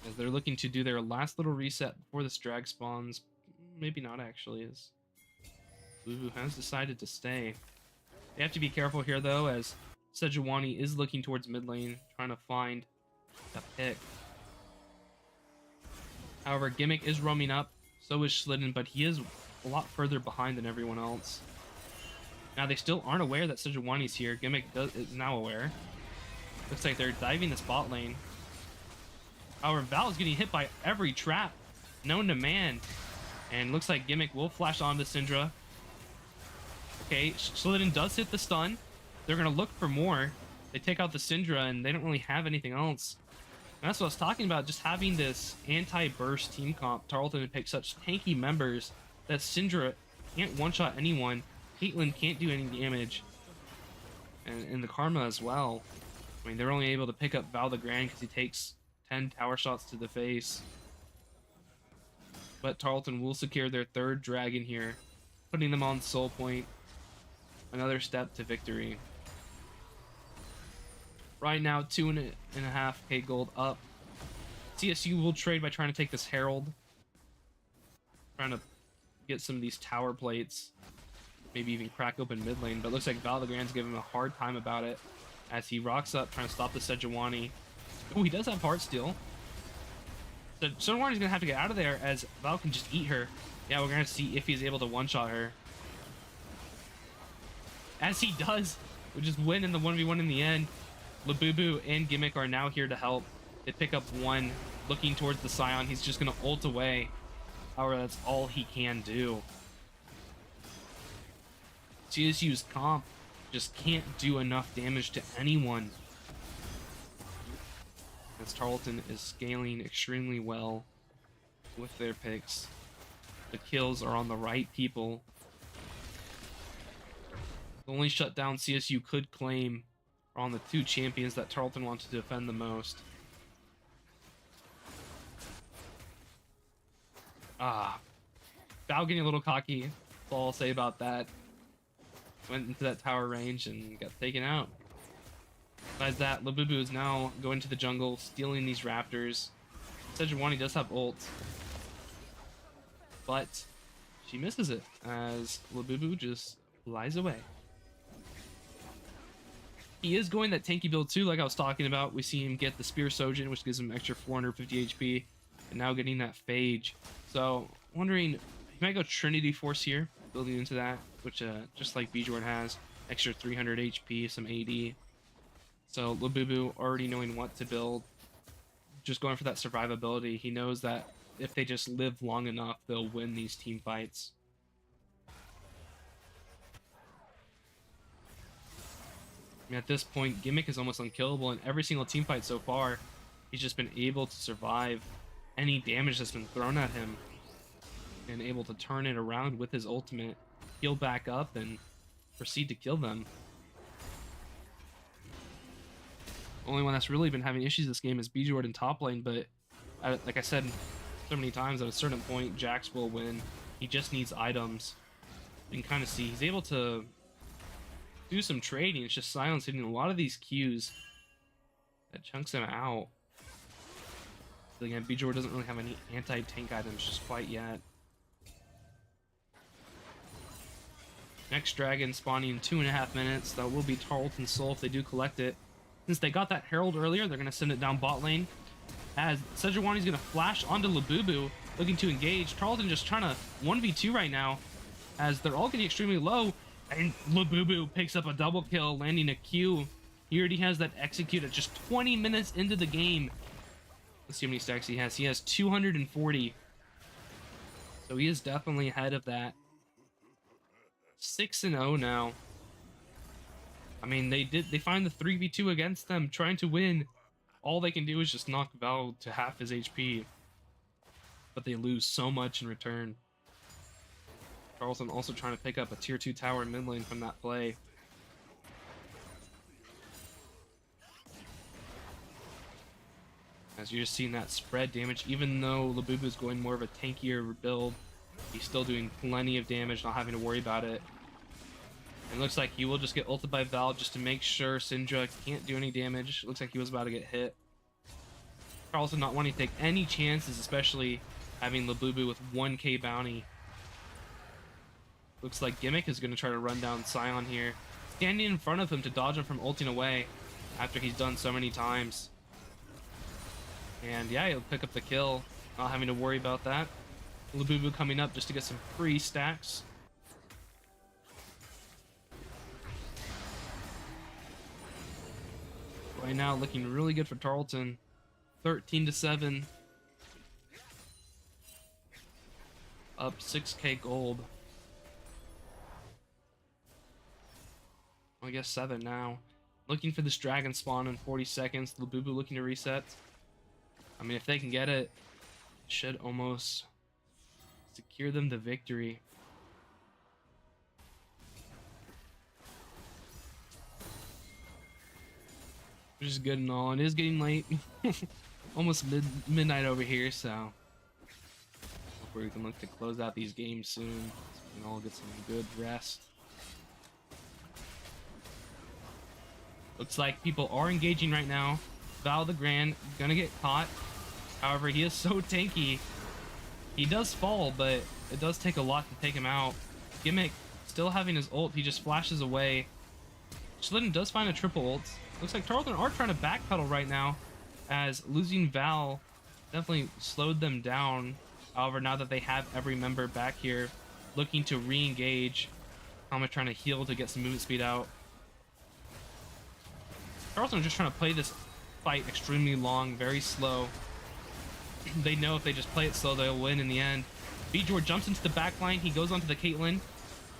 As they're looking to do their last little reset before this drag spawns. maybe not actually, as Lulu has decided to stay. They have to be careful here though, as Sejuani is looking towards mid lane, trying to find a pick. However, Gimmick is roaming up, so is Schlitten, but he is a lot further behind than everyone else. Now they still aren't aware that Sejuani's here. Gimmick is now aware. Looks like they're diving this bot lane. However, Val is getting hit by every trap known to man. And looks like Gimmick will flash onto Syndra. Okay, Schlitten does hit the stun. They're going to look for more. They take out the Syndra and they don't really have anything else. And that's what I was talking about, just having this anti-burst team comp. Tarleton picked such tanky members that Syndra can't one-shot anyone. Caitlyn can't do any damage. And the Karma as well. I mean, they're only able to pick up Val the Grand because he takes 10 tower shots to the face. But Tarleton will secure their third dragon here, putting them on soul point. Another step to victory. Right now, 2.5k gold up. CSU will trade by trying to take this Herald. Trying to get some of these tower plates. Maybe even crack open mid lane. But it looks like Val the Grand's giving him a hard time about it, as he rocks up trying to stop the Sejuani. Oh, he does have Heartsteel. So Sejuani's gonna have to get out of there, as Val can just eat her. Yeah, we're gonna see if he's able to one-shot her. As he does, we just win in the 1v1 in the end. Labubu and Gimmick are now here to help. They pick up one, looking towards the Scion. He's just gonna ult away. However, that's all he can do. CSU's comp just can't do enough damage to anyone. As Tarleton is scaling extremely well with their picks. The kills are on the right people. The only shutdown CSU could claim are on the two champions that Tarleton wants to defend the most. Val getting a little cocky. That's all I'll say about that. Went into that tower range and got taken out. Besides that, Labubu is now going to the jungle, stealing these raptors. Sejuani does have ult, but she misses it as Labubu just flies away. He is going that tanky build too, like I was talking about. We see him get the Spear Sojin, which gives him extra 450 HP, and now getting that Phage. So, wondering, he might go Trinity Force here, building into that, which just like Bjorn has, extra 300 HP, some AD. So Labubu already knowing what to build, just going for that survivability. He knows that if they just live long enough, they'll win these team fights. I mean, at this point, Gimmick is almost unkillable in every single team fight so far. He's just been able to survive any damage that's been thrown at him and able to turn it around with his ultimate, heal back up, and proceed to kill them. Only one that's really been having issues this game is Bjorn top lane, but like I said so many times, at a certain point, Jax will win. He just needs items. You can kind of see he's able to do some trading. It's just Silence hitting a lot of these Qs that chunks him out. So again, Bjorn doesn't really have any anti-tank items just quite yet. Next dragon spawning in 2.5 minutes. That will be Tarleton Soul if they do collect it. Since they got that Herald earlier, they're going to send it down bot lane. As Sejuani's going to flash onto Labubu, looking to engage. Tarleton just trying to 1v2 right now, as they're all getting extremely low. And Labubu picks up a double kill, landing a Q. He already has that execute at just 20 minutes into the game. Let's see how many stacks he has. He has 240. So he is definitely ahead of that. 6-0 now. I mean, they find the 3v2 against them, trying to win. All they can do is just knock Val to half his HP. But they lose so much in return. Tarleton also trying to pick up a tier 2 tower in mid lane from that play. As you're just seeing that spread damage, even though Labubu is going more of a tankier build, he's still doing plenty of damage, not having to worry about it. And looks like he will just get ulted by Val just to make sure Syndra can't do any damage. Looks like he was about to get hit. Tarleton not wanting to take any chances, especially having Labubu with 1k bounty Looks like Gimmick is going to try to run down Scion here, standing in front of him to dodge him from ulting away after he's done so many times. And yeah, he'll pick up the kill, not having to worry about that. Labubu coming up just to get some free stacks. Right now, looking really good for Tarleton. 13-7. Up 6k gold. I guess 7 now. Looking for this dragon spawn in 40 seconds. Labubu looking to reset. I mean, if they can get it, should almost secure them the victory. Which is good and all. It is getting late. Almost midnight over here, so hopefully we can look to close out these games soon so we can all get some good rest. Looks like people are engaging right now. Val the Grand gonna get caught. However, he is so tanky. He does fall, but it does take a lot to take him out. Gimmick still having his ult. He just flashes away. Schlitten does find a triple ult. Looks like Tarleton are trying to backpedal right now, as losing Val definitely slowed them down. However, now that they have every member back here, looking to re-engage. Kama trying to heal to get some movement speed out. Tarleton are just trying to play this fight extremely long, very slow. They know if they just play it slow, they'll win in the end. Bjor jumps into the back line. He goes onto the Caitlyn.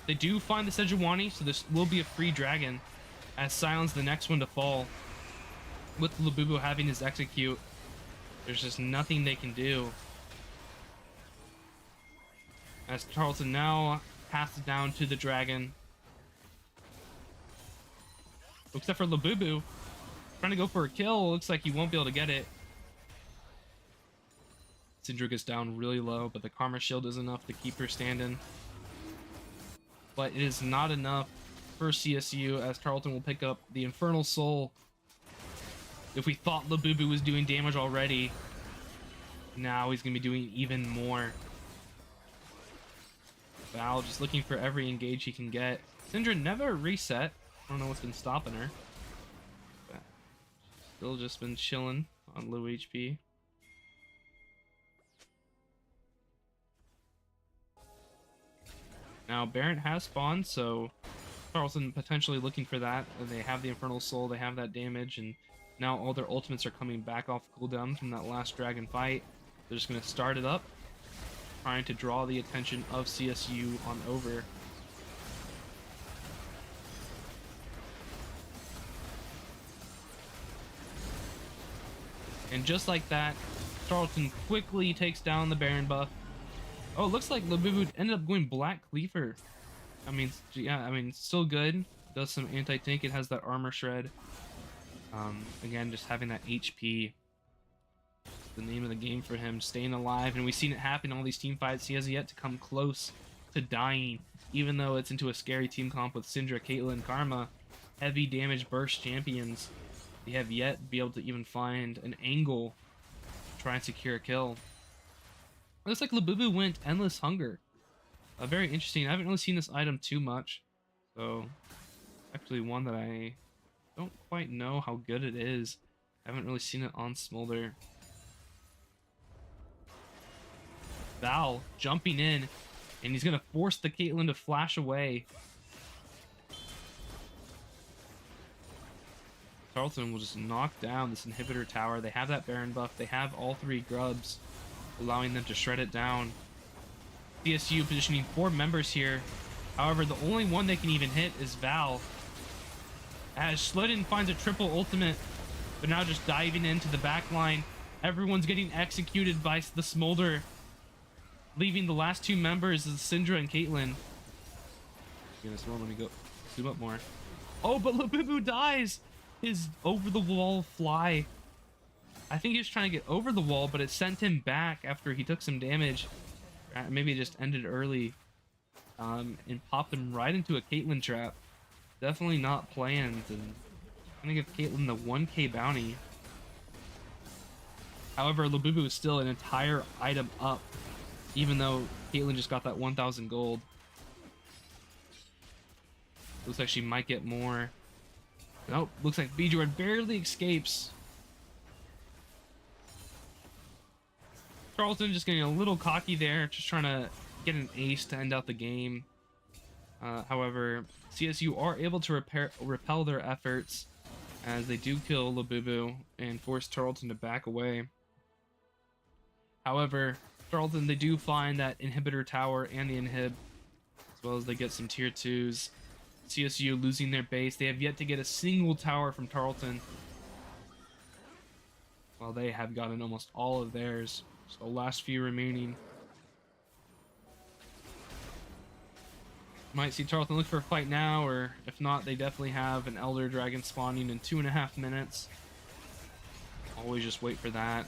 They do find the Sejuani, so this will be a free dragon, as Sion's the next one to fall. With Labubu having his execute, there's just nothing they can do. As Tarleton now passes down to the dragon. Except for Labubu, trying to go for a kill. Looks like he won't be able to get it. Syndra gets down really low, but the Karma Shield is enough to keep her standing. But it is not enough for CSU, as Tarleton will pick up the Infernal Soul. If we thought Labubu was doing damage already, now he's going to be doing even more. Val just looking for every engage he can get. Syndra never reset. I don't know what's been stopping her. But still just been chilling on low HP. Now Baron has spawned, so Tarleton potentially looking for that. They have the Infernal Soul, they have that damage, and now all their ultimates are coming back off cooldown from that last dragon fight. They're just going to start it up, trying to draw the attention of CSU on over. And just like that, Tarleton quickly takes down the Baron buff. Oh, it looks like Labubu ended up going Black Cleaver. I mean, yeah, I mean, still good. Does some anti-tank. It has that armor shred. Again, just having that HP. The name of the game for him, staying alive. And we've seen it happen in all these team fights. He has yet to come close to dying, even though it's into a scary team comp with Syndra, Caitlyn, Karma, heavy damage burst champions. They have yet to be able to even find an angle to try and secure a kill. It looks like Labubu went Endless Hunger. Very interesting. I haven't really seen this item too much, so actually one that I don't quite know how good it is. I haven't really seen it on Smolder. Val jumping in, and he's gonna force the Caitlyn to flash away. Tarleton will just knock down this inhibitor tower. They have that Baron buff. They have all three grubs, allowing them to shred it down. CSU positioning 4 members here. However, the only one they can even hit is Val. As Schlitten finds a triple ultimate, but now just diving into the back line. Everyone's getting executed by the Smolder, leaving the last 2 members as Syndra and Caitlyn. Goodness, well, let me go zoom up more. Oh, but Labubu dies! His over-the-wall fly. I think he was trying to get over the wall, but it sent him back after he took some damage. Maybe it just ended early, and popped him right into a Caitlyn trap. Definitely not planned, and I'm gonna give Caitlyn the 1k bounty. However, Labubu is still an entire item up, even though Caitlyn just got that 1,000 gold. Looks like she might get more. Nope, looks like Bjord barely escapes. Tarleton just getting a little cocky there, just trying to get an ace to end out the game. However, CSU are able to repel their efforts as they do kill Labubu and force Tarleton to back away. However, Tarleton, they do find that inhibitor tower and the inhib, as well as they get some tier 2s. CSU losing their base. They have yet to get a single tower from Tarleton, while they have gotten almost all of theirs. So last few remaining. Might see Tarleton look for a fight now, or if not, they definitely have an Elder Dragon spawning in 2.5 minutes. Always just wait for that,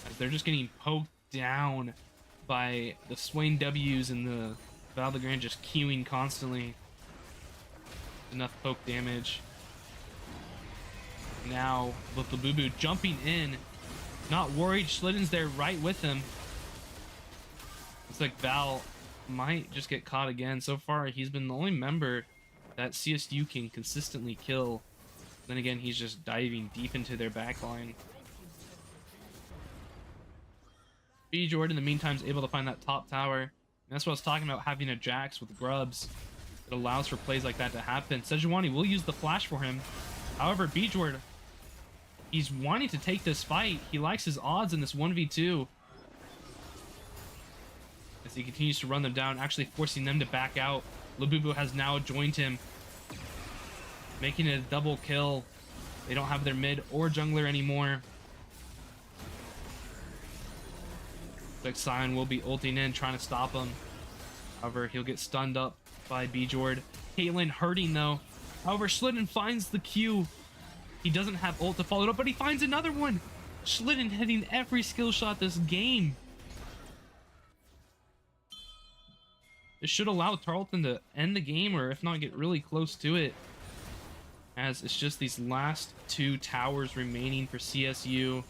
as they're just getting poked down by the Swain W's and the Val de Grand just queuing constantly. Enough poke damage. Now with the Boo jumping in, not worried. Schlitten's there right with him. Looks like Val might just get caught again. So far, he's been the only member that CSU can consistently kill. Then again, he's just diving deep into their backline. Bjord, in the meantime, is able to find that top tower. And that's what I was talking about, having a Jax with grubs. It allows for plays like that to happen. Sejuani will use the flash for him. However, Bjord, he's wanting to take this fight. He likes his odds in this 1v2. As he continues to run them down, actually forcing them to back out. Labubu has now joined him, making it a double kill. They don't have their mid or jungler anymore. Looks like Sion will be ulting in, trying to stop him. However, he'll get stunned up by Bjord. Caitlyn hurting though. However, Schlitten finds the Q. He doesn't have ult to follow it up, but he finds another one. Schlitten hitting every skill shot this game. This should allow Tarleton to end the game, or if not, get really close to it, as it's just these last 2 towers remaining for CSU,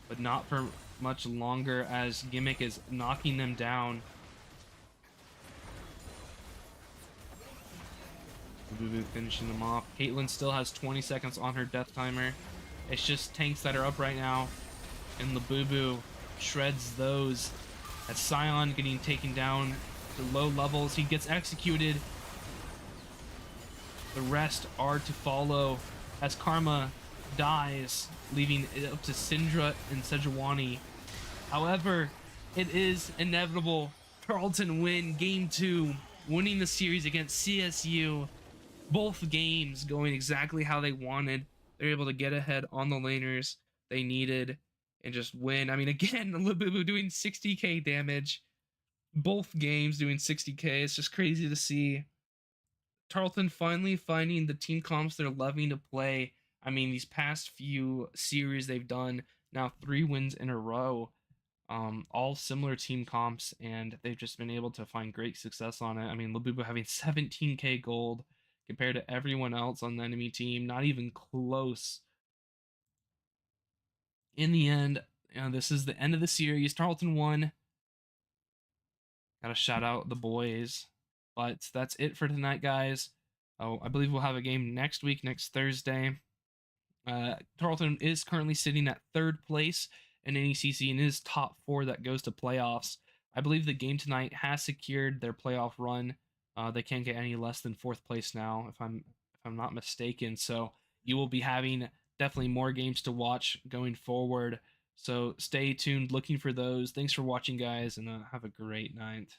but not for much longer, as Gimmick is knocking them down. Boo finishing them off. Caitlyn still has 20 seconds on her death timer. It's just tanks that are up right now, and Labubu shreds those. As Sion getting taken down to low levels, he gets executed. The rest are to follow as Karma dies, leaving it up to Syndra and Sejuani. However, it is inevitable. Tarleton win game 2, winning the series against CSU. Both games going exactly how they wanted. They're able to get ahead on the laners they needed and just win. I mean, again, Labubu doing 60k damage. Both games doing 60k. It's just crazy to see. Tarleton finally finding the team comps they're loving to play. I mean, these past few series they've done, now 3 wins in a row. All similar team comps, and they've just been able to find great success on it. I mean, Labubu having 17k gold compared to everyone else on the enemy team, not even close. In the end, this is the end of the series. Tarleton won. Gotta shout out the boys. But that's it for tonight, guys. Oh, I believe we'll have a game next week, next Thursday. Tarleton is currently sitting at 3rd place in NECC and is top 4 that goes to playoffs. I believe the game tonight has secured their playoff run. They can't get any less than 4th place now, if I'm not mistaken. So you will be having definitely more games to watch going forward. So stay tuned, looking for those. Thanks for watching, guys, and have a great night.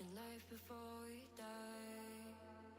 In life before we die.